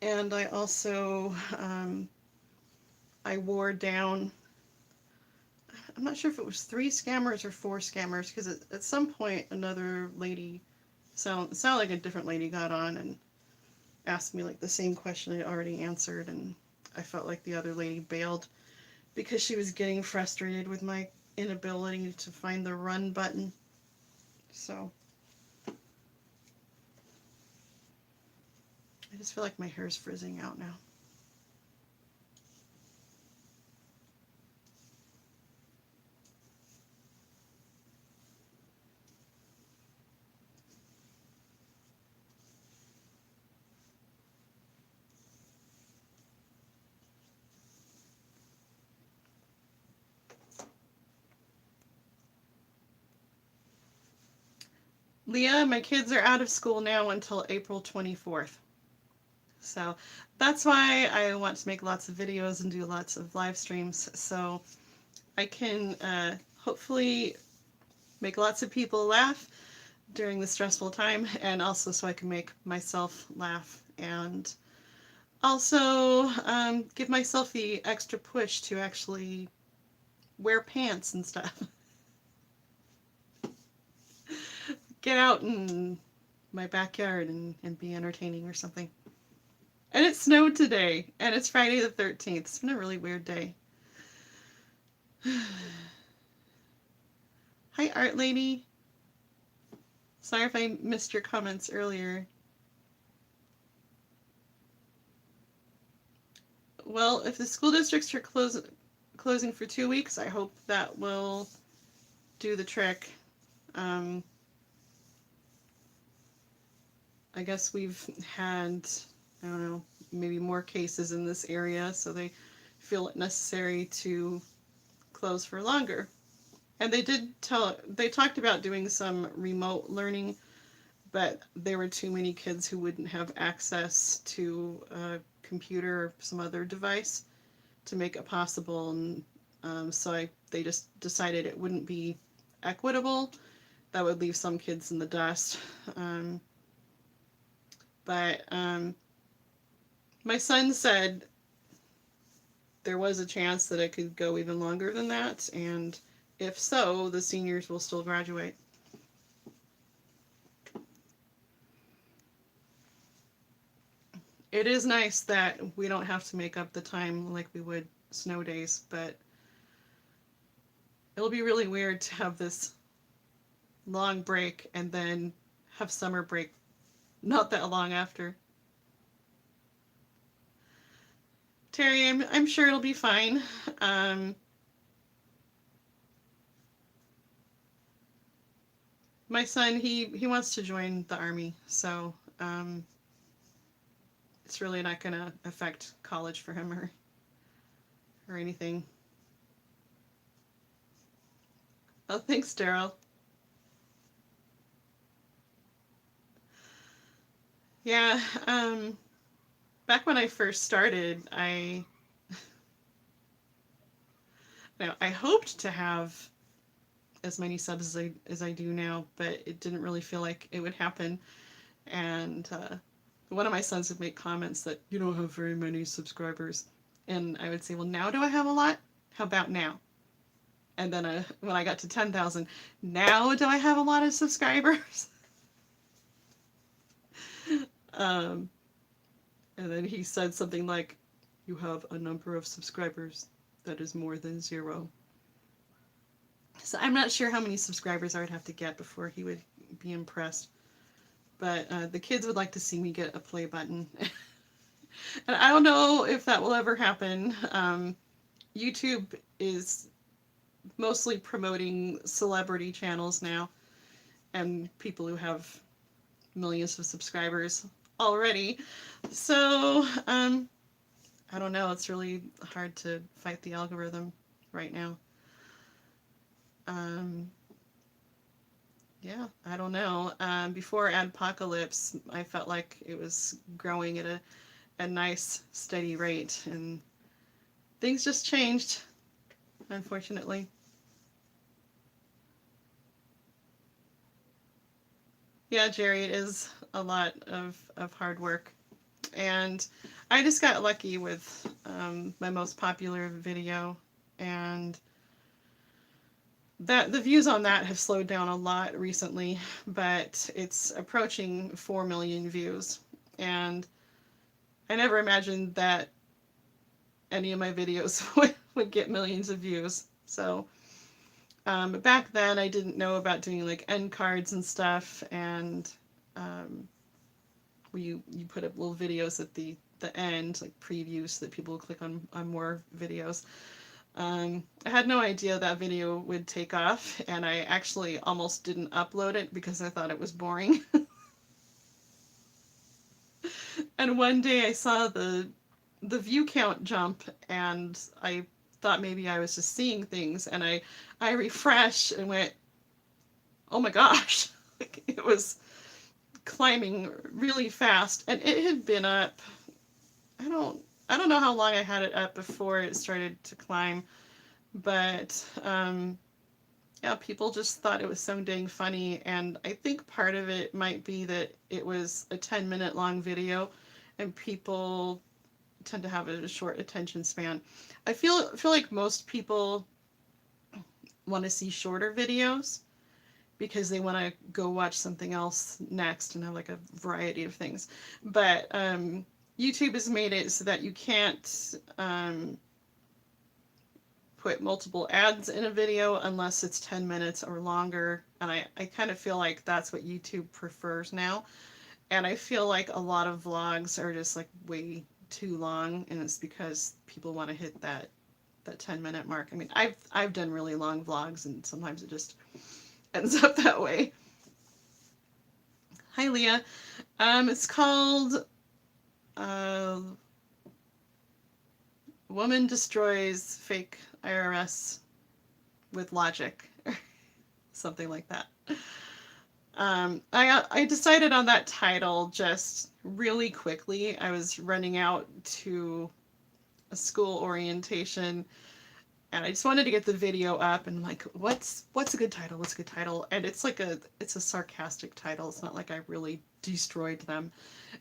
And I also, I wore down, I'm not sure if it was 3 scammers or 4 scammers, because at some point another lady, sound like a different lady, got on and asked me like the same question I'd already answered, and I felt like the other lady bailed because she was getting frustrated with my inability to find the run button. So I just feel like my hair's frizzing out now. Leah, my kids are out of school now until April 24th. So that's why I want to make lots of videos and do lots of live streams so I can hopefully make lots of people laugh during the stressful time, and also so I can make myself laugh and also give myself the extra push to actually wear pants and stuff. Get out in my backyard and be entertaining or something. And it snowed today, and it's Friday the 13th. It's been a really weird day. Hi, Art Lady. Sorry if I missed your comments earlier. Well, if the school districts are closing for 2 weeks, I hope that will do the trick. Um, I guess we've had, I don't know, maybe more cases in this area, so they feel it necessary to close for longer. And they talked about doing some remote learning, but there were too many kids who wouldn't have access to a computer or some other device to make it possible. And they just decided it wouldn't be equitable. That would leave some kids in the dust. But my son said there was a chance that it could go even longer than that, and if so, the seniors will still graduate. It is nice that we don't have to make up the time like we would snow days, but it'll be really weird to have this long break and then have summer break not that long after. Terry, I'm sure it'll be fine. Um, my son, he wants to join the army, so it's really not going to affect college for him or anything. Oh, thanks, Daryl. Yeah, back when I first started, I hoped to have as many subs as I do now, but it didn't really feel like it would happen. And one of my sons would make comments that you don't have very many subscribers, and I would say, well, now do I have a lot? How about now? And then when I got to 10,000, now do I have a lot of subscribers? um, and then he said something like, you have a number of subscribers that is more than 0. So I'm not sure how many subscribers I would have to get before he would be impressed. But the kids would like to see me get a play button. And I don't know if that will ever happen. YouTube is mostly promoting celebrity channels now and people who have millions of subscribers already. So I don't know. It's really hard to fight the algorithm right now. Um, yeah, I don't know. Before Adpocalypse, I felt like it was growing at a nice, steady rate, and things just changed, unfortunately. Yeah, Jerry, it is a lot of hard work. And I just got lucky with my most popular video, and that the views on that have slowed down a lot recently, but it's approaching 4 million views. And I never imagined that any of my videos would get millions of views. So back then I didn't know about doing like end cards and stuff, and where you put up little videos at the end, like previews, so that people will click on more videos. I had no idea that video would take off, and I actually almost didn't upload it because I thought it was boring. And one day I saw the view count jump, and I thought maybe I was just seeing things, and I refreshed and went, oh my gosh. It was climbing really fast, and it had been up, I don't I don't know how long I had it up before it started to climb, but yeah, people just thought it was so dang funny, and I think part of it might be that it was a 10-minute long video, and people tend to have a short attention span. I feel like most people want to see shorter videos because they want to go watch something else next and have like a variety of things. But YouTube has made it so that you can't put multiple ads in a video unless it's 10 minutes or longer. And I kind of feel like that's what YouTube prefers now. And I feel like a lot of vlogs are just like way too long, and it's because people want to hit that 10-minute mark. I mean, I've done really long vlogs, and sometimes it just ends up that way. Hi, Leah. It's called Woman Destroys Fake IRS with Logic, something like that. I decided on that title just really quickly. I was running out to a school orientation, and I just wanted to get the video up, and I'm like, what's a good title? What's a good title? And it's a sarcastic title. It's not like I really destroyed them.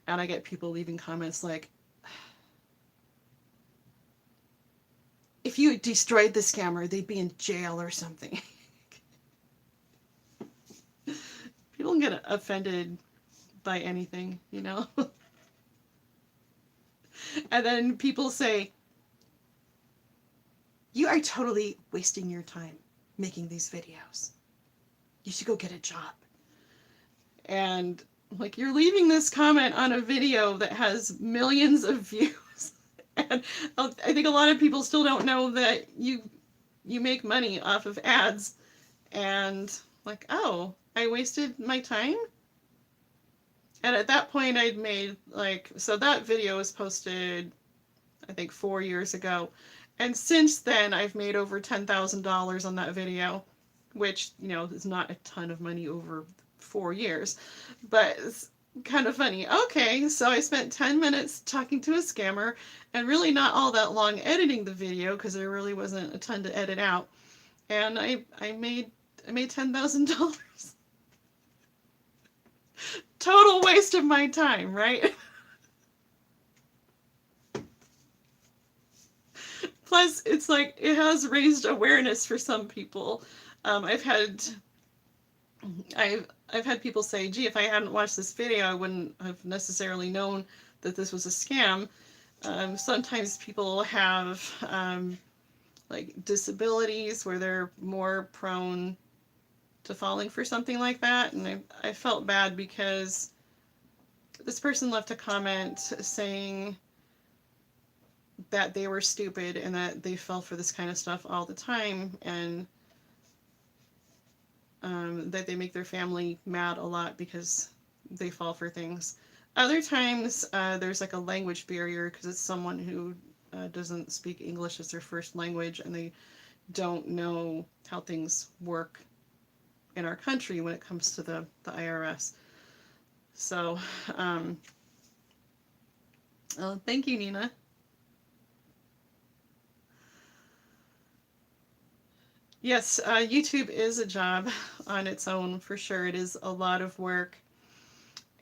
And I get people leaving comments like, if you destroyed the scammer, they'd be in jail or something. People get offended by anything, you know? And then people say, you are totally wasting your time making these videos. You should go get a job. And like, you're leaving this comment on a video that has millions of views. And I think a lot of people still don't know that you make money off of ads. And like, oh, I wasted my time? And at that point I'd made so that video was posted, I think 4 years ago. And since then I've made over $10,000 on that video, which, is not a ton of money over 4 years, but it's kind of funny. Okay, so I spent 10 minutes talking to a scammer and really not all that long editing the video because there really wasn't a ton to edit out. And I made $10,000. Total waste of my time, right? Plus, it's like, it has raised awareness for some people. I've had people say, gee, if I hadn't watched this video, I wouldn't have necessarily known that this was a scam. Sometimes people have disabilities where they're more prone to falling for something like that. And I felt bad because this person left a comment saying that they were stupid and that they fell for this kind of stuff all the time, and that they make their family mad a lot because they fall for things. Other times there's a language barrier because it's someone who doesn't speak English as their first language, and they don't know how things work in our country when it comes to the IRS. So, thank you, Nina. Yes, YouTube is a job on its own, for sure. It is a lot of work.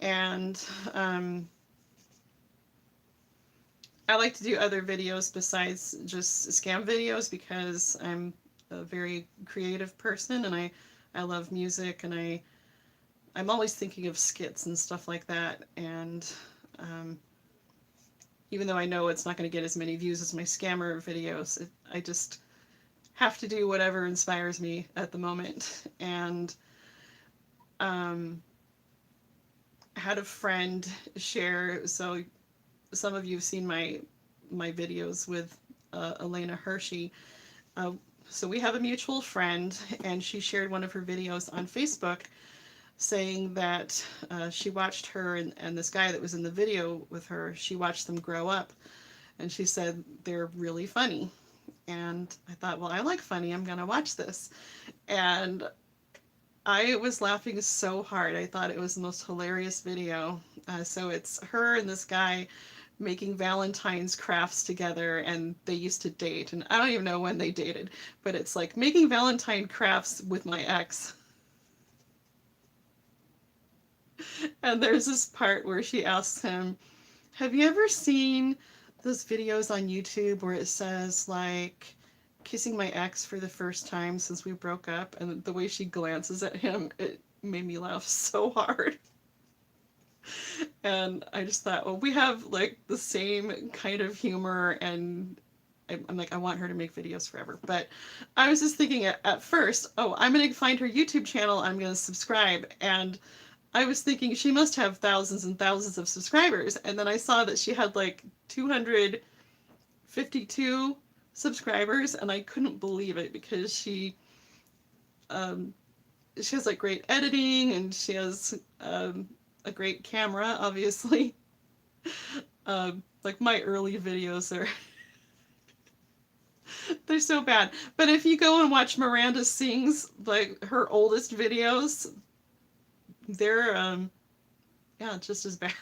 And I like to do other videos besides just scam videos because I'm a very creative person, and I love music, and I'm always thinking of skits and stuff like that. And even though I know it's not going to get as many views as my scammer videos, I just have to do whatever inspires me at the moment. And I had a friend share, so some of you have seen my videos with Elena Hershey. So we have a mutual friend, and she shared one of her videos on Facebook saying that she watched her and this guy that was in the video with her, she watched them grow up, and she said they're really funny. And I thought, well, I like funny, I'm gonna watch this. And I was laughing so hard. I thought it was the most hilarious video. So it's her and this guy making Valentine's crafts together, and they used to date. And I don't even know when they dated, but it's like making Valentine crafts with my ex. And there's this part where she asks him, have you ever seen those videos on YouTube where it says kissing my ex for the first time since we broke up? And the way she glances at him, it made me laugh so hard. And I just thought, well, we have the same kind of humor, and I'm like, I want her to make videos forever. But I was just thinking at first, oh, I'm going to find her YouTube channel, I'm going to subscribe. And I was thinking she must have thousands and thousands of subscribers, and then I saw that she had like 252 subscribers, and I couldn't believe it because um, she has like great editing, and she has a great camera, obviously. Like my early videos are they're so bad. But if you go and watch Miranda Sings, like her oldest videos, they're yeah, just as bad.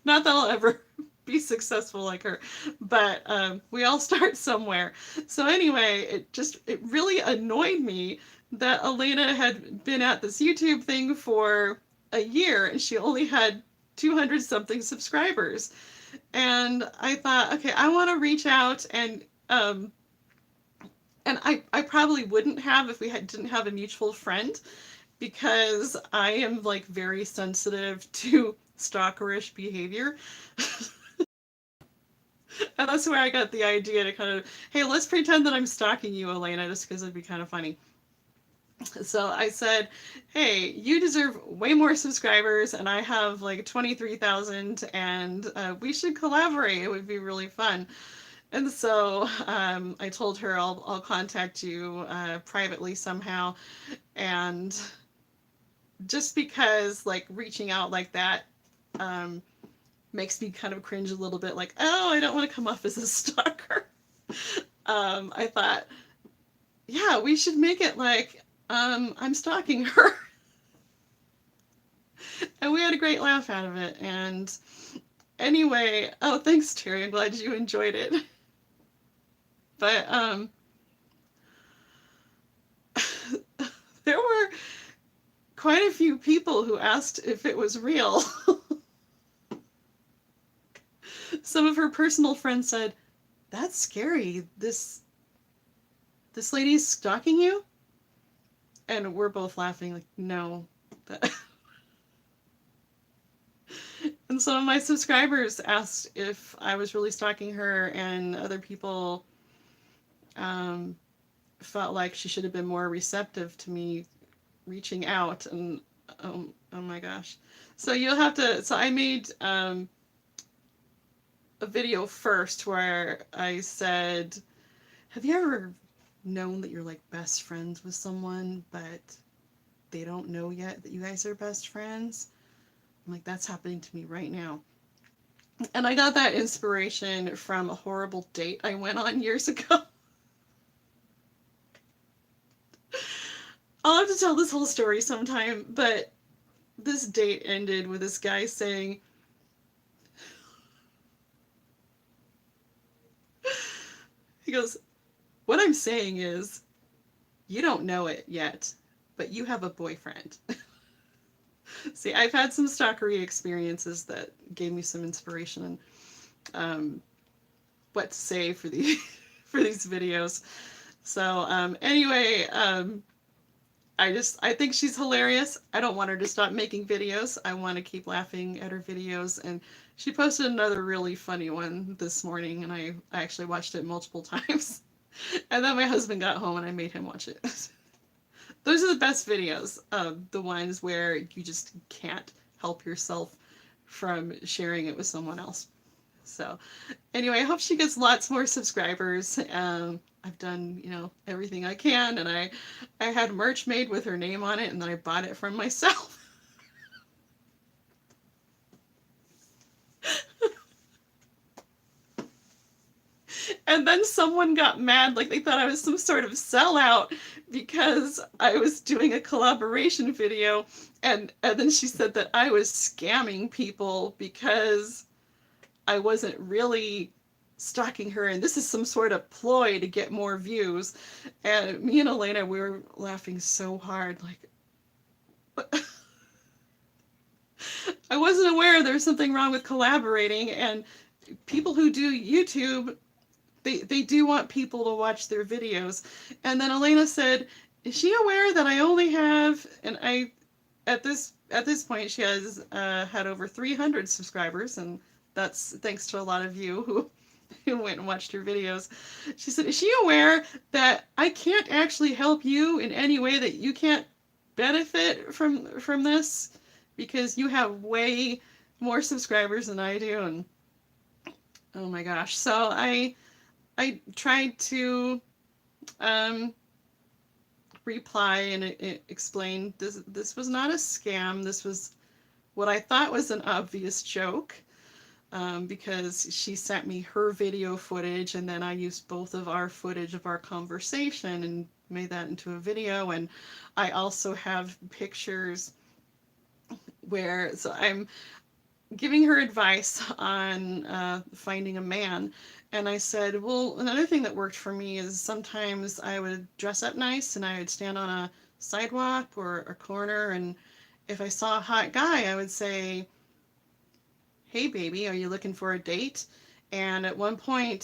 Not that I'll ever be successful like her, but we all start somewhere. So anyway, it really annoyed me that Elena had been at this YouTube thing for a year and she only had 200 something subscribers. And I thought, okay, I want to reach out um and I probably wouldn't have if didn't have a mutual friend, because I am like very sensitive to stalkerish behavior. And that's where I got the idea to kind of, hey, let's pretend that I'm stalking you, Elena, just because it'd be kind of funny. So I said, hey, you deserve way more subscribers, and I have like 23,000, and we should collaborate. It would be really fun. And so I told her I'll contact you privately somehow. And just because like reaching out like that um, makes me kind of cringe a little bit, like, oh, I don't want to come off as a stalker. I thought, yeah, we should make it like I'm stalking her. And we had a great laugh out of it. And anyway, oh, thanks, Terry. I'm glad you enjoyed it. But there were quite a few people who asked if it was real. Some of her personal friends said, that's scary. This lady's stalking you? And we're both laughing like, no. And some of my subscribers asked if I was really stalking her, and other people felt like she should have been more receptive to me reaching out. And oh my gosh. So you'll have to, so I made a video first where I said, have you ever known that you're like best friends with someone, but they don't know yet that you guys are best friends? I'm like, that's happening to me right now. And I got that inspiration from a horrible date I went on years ago. I'll have to tell this whole story sometime, but this date ended with this guy saying, he goes, what I'm saying is, you don't know it yet, but you have a boyfriend. See, I've had some stalkery experiences that gave me some inspiration on what to say for for these videos. So anyway, I think she's hilarious. I don't want her to stop making videos. I want to keep laughing at her videos. And she posted another really funny one this morning, and I actually watched it multiple times. And then my husband got home and I made him watch it. Those are the best videos, the ones where you just can't help yourself from sharing it with someone else. So anyway, I hope she gets lots more subscribers. I've done, everything I can, and I had merch made with her name on it, and then I bought it from myself. And then someone got mad, like they thought I was some sort of sellout because I was doing a collaboration video, and then she said that I was scamming people because I wasn't really stalking her, and this is some sort of ploy to get more views. And me and Elena, we were laughing so hard, like, I wasn't aware there was something wrong with collaborating, and people who do YouTube, they do want people to watch their videos. And then Elena said, is she aware that I only have, and at this point she has had over 300 subscribers, and that's thanks to a lot of you who went and watched her videos. She said, is she aware that I can't actually help you in any way, that you can't benefit from this because you have way more subscribers than I do, and oh my gosh. So I tried to um, reply and explain this was not a scam. This was what I thought was an obvious joke. Because she sent me her video footage, and then I used both of our footage of our conversation and made that into a video. And I also have pictures where, so I'm giving her advice on finding a man. And I said, well, another thing that worked for me is sometimes I would dress up nice and I would stand on a sidewalk or a corner, and if I saw a hot guy, I would say, hey baby, are you looking for a date? And at one point,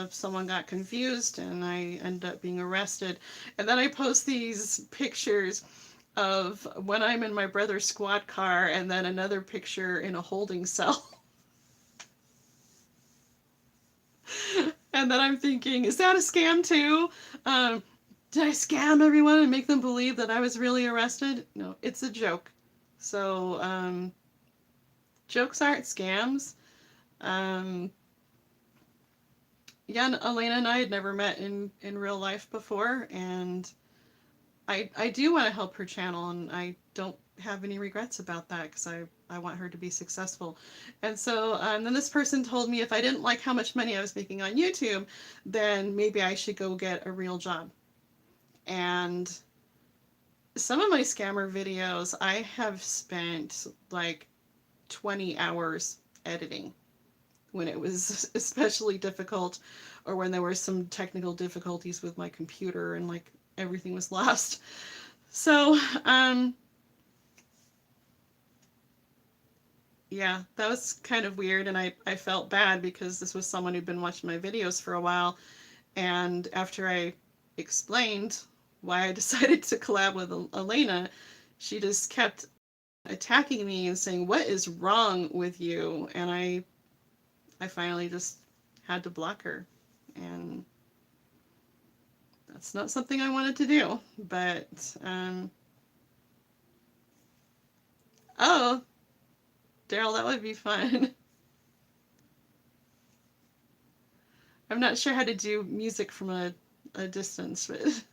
someone got confused and I ended up being arrested. And then I post these pictures of when I'm in my brother's squad car, and then another picture in a holding cell. And then I'm thinking, is that a scam too? Did I scam everyone and make them believe that I was really arrested? No, it's a joke. So, jokes aren't scams. Um, yeah, Elena and I had never met in real life before, and I do want to help her channel, and I don't have any regrets about that because I want her to be successful. And so then this person told me if I didn't like how much money I was making on YouTube, then maybe I should go get a real job. And some of my scammer videos, I have spent like 20 hours editing when it was especially difficult, or when there were some technical difficulties with my computer and like everything was lost. So, yeah, that was kind of weird, and I felt bad because this was someone who'd been watching my videos for a while, and after I explained why I decided to collab with Elena, she just kept attacking me and saying, what is wrong with you? And I finally just had to block her, and that's not something I wanted to do. But oh, Daryl, that would be fun. I'm not sure how to do music from a distance, but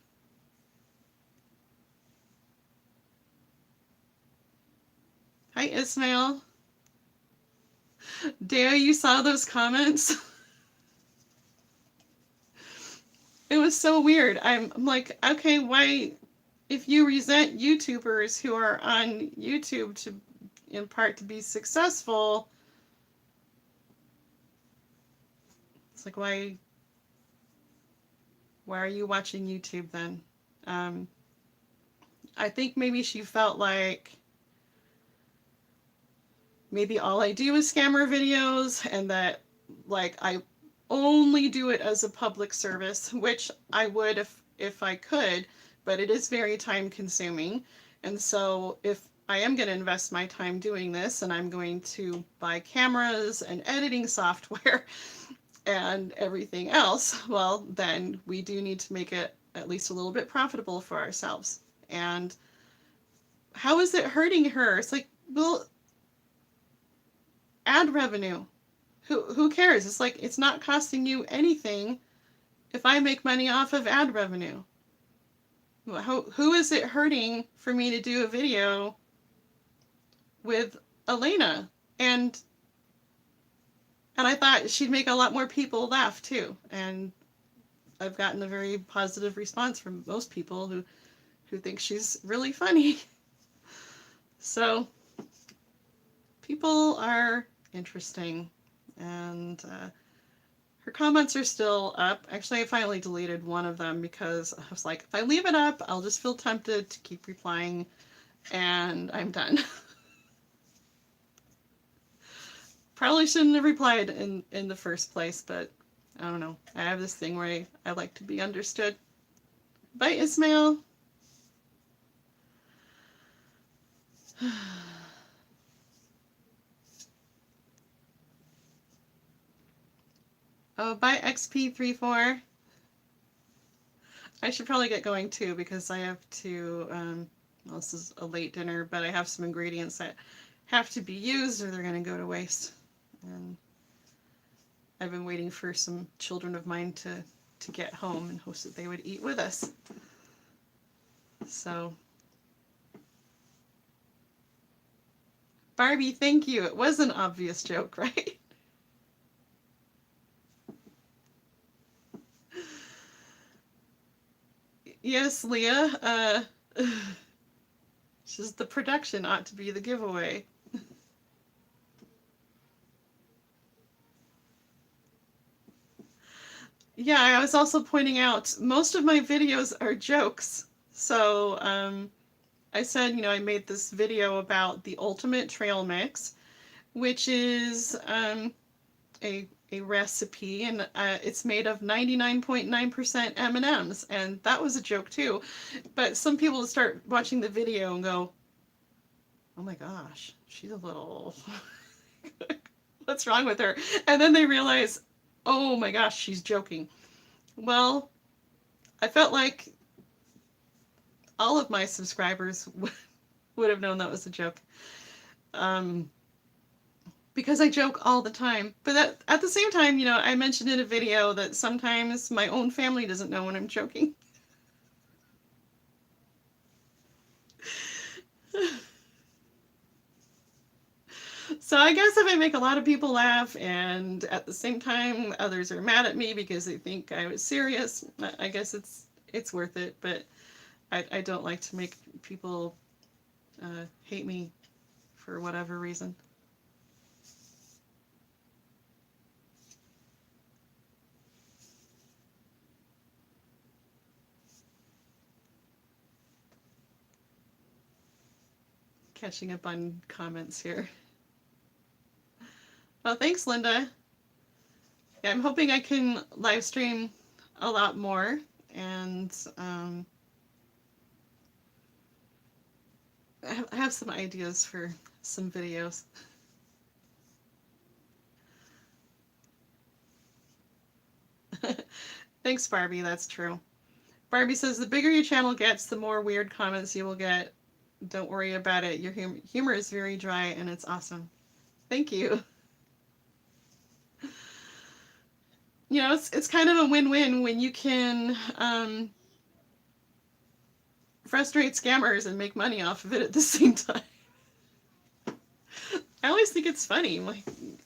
hi Ismail. Deo, you saw those comments? It was so weird. I'm like, okay, why, if you resent YouTubers who are on YouTube to, in part, to be successful, it's like, why are you watching YouTube then? I think maybe she felt like maybe all I do is scammer videos, and that like I only do it as a public service, which I would if I could, but it is very time consuming. And so if I am going to invest my time doing this, and I'm going to buy cameras and editing software and everything else, well, then we do need to make it at least a little bit profitable for ourselves. And how is it hurting her? It's like, well, ad revenue. Who cares? It's like, it's not costing you anything if I make money off of ad revenue. Who is it hurting for me to do a video with Elena? And I thought she'd make a lot more people laugh too. And I've gotten a very positive response from most people who think she's really funny. So people are interesting, and her comments are still up. Actually, I finally deleted one of them because I was like, if I leave it up, I'll just feel tempted to keep replying, and I'm done. Probably shouldn't have replied in the first place, but I don't know. I have this thing where I like to be understood. Bye, Ismail. Oh, bye, XP34. I should probably get going too because I have to well, this is a late dinner, but I have some ingredients that have to be used or they're going to go to waste. And I've been waiting for some children of mine to get home and hopes that they would eat with us. So, Barbie, thank you. It was an obvious joke, right? Yes, Leah. Just the production ought to be the giveaway. Yeah, I was also pointing out most of my videos are jokes. So, I said, I made this video about the ultimate trail mix, which is a recipe, and it's made of 99.9% M&Ms, and that was a joke too. But some people start watching the video and go, "Oh my gosh, she's a little what's wrong with her?" And then they realize, "Oh my gosh, she's joking." Well, I felt like all of my subscribers would have known that was a joke. Because I joke all the time. But at the same time, I mentioned in a video that sometimes my own family doesn't know when I'm joking. So I guess if I make a lot of people laugh and at the same time others are mad at me because they think I was serious, I guess it's worth it. But I don't like to make people hate me for whatever reason. Catching up on comments here. Well, thanks, Linda. Yeah, I'm hoping I can live stream a lot more, and I have some ideas for some videos. Thanks, Barbie. That's true. Barbie says the bigger your channel gets, the more weird comments you will get. Don't worry about it. Your humor is very dry and it's awesome. Thank you. It's kind of a win-win when you can frustrate scammers and make money off of it at the same time. I always think it's funny,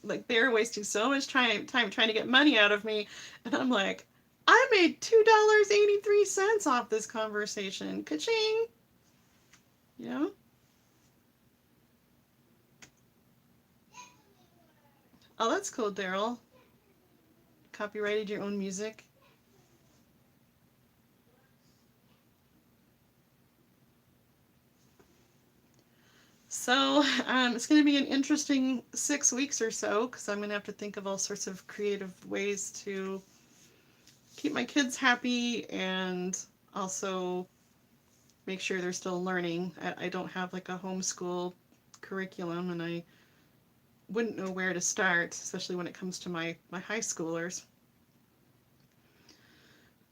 like they're wasting so much time trying to get money out of me, and I'm like, I made $2.83 off this conversation. Ka-ching! You know? Oh, that's cool, Daryl. Copyrighted your own music. So it's going to be an interesting 6 weeks or so because I'm going to have to think of all sorts of creative ways to keep my kids happy and also make sure they're still learning. I don't have like a homeschool curriculum, and I wouldn't know where to start, especially when it comes to my high schoolers.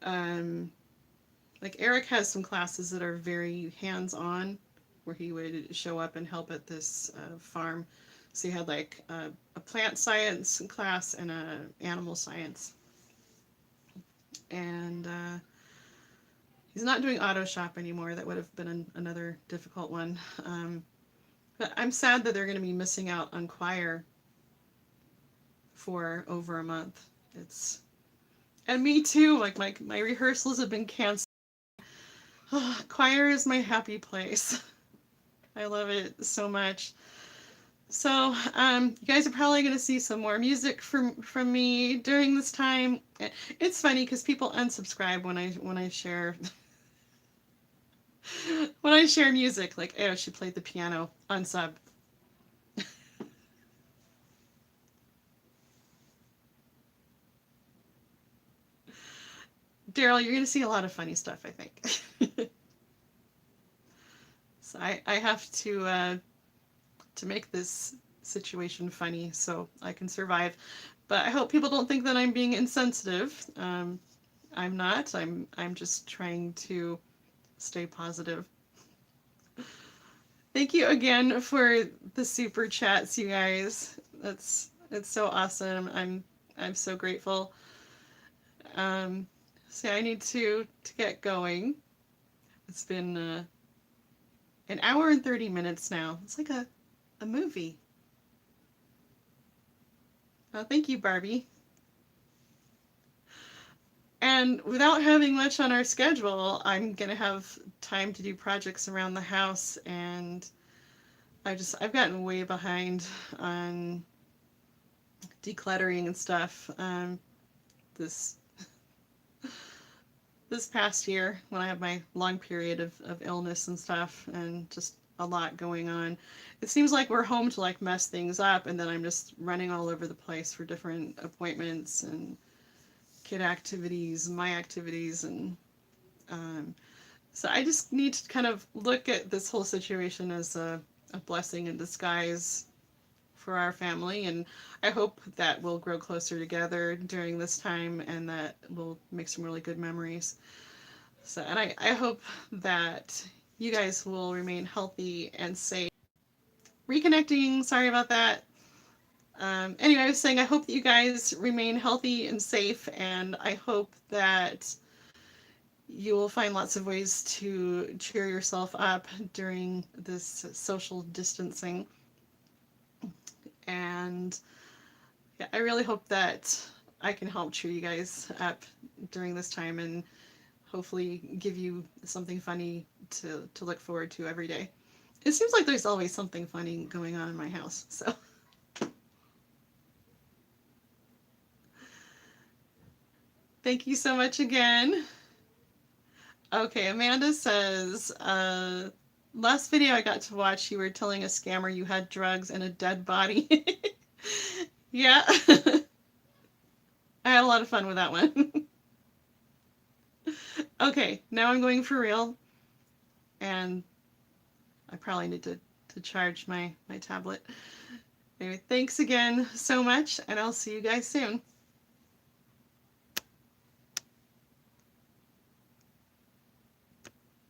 Like Eric has some classes that are very hands-on, where he would show up and help at this farm. So he had like a plant science class and a animal science. And he's not doing auto shop anymore. That would have been another difficult one. But I'm sad that they're going to be missing out on choir for over a month. And me too. Like my rehearsals have been canceled. Choir is my happy place. I love it so much. So you guys are probably going to see some more music from me during this time. It's funny because people unsubscribe when I share when I share music. Like, oh, she played the piano. Unsub. Daryl, you're going to see a lot of funny stuff, I think. So I have to make this situation funny so I can survive. But I hope people don't think that I'm being insensitive. I'm not. I'm just trying to stay positive. Thank you again for the super chats, you guys. It's so awesome. I'm so grateful. Um, so I need to get going. It's been an hour and 30 minutes now. It's like a movie. Oh, thank you, Barbie. And without having much on our schedule, I'm gonna have time to do projects around the house, and I've gotten way behind on decluttering and stuff. This this past year when I had my long period of illness and stuff, and just a lot going on. It seems like we're home to like mess things up, and then I'm just running all over the place for different appointments and kid activities, my activities, and um, so I just need to kind of look at this whole situation as a blessing in disguise for our family, and I hope that we'll grow closer together during this time and that we'll make some really good memories. So, and I hope that you guys will remain healthy and safe. Reconnecting, sorry about that. Anyway, I was saying I hope that you guys remain healthy and safe, and I hope that you will find lots of ways to cheer yourself up during this social distancing. And yeah, I really hope that I can help cheer you guys up during this time and hopefully give you something funny to look forward to every day. It seems like there's always something funny going on in my house. So thank you so much again. Okay, Amanda says, last video I got to watch, you were telling a scammer you had drugs and a dead body. Yeah, I had a lot of fun with that one. Okay, now I'm going for real, and I probably need to charge my tablet. Anyway, thanks again so much, and I'll see you guys soon.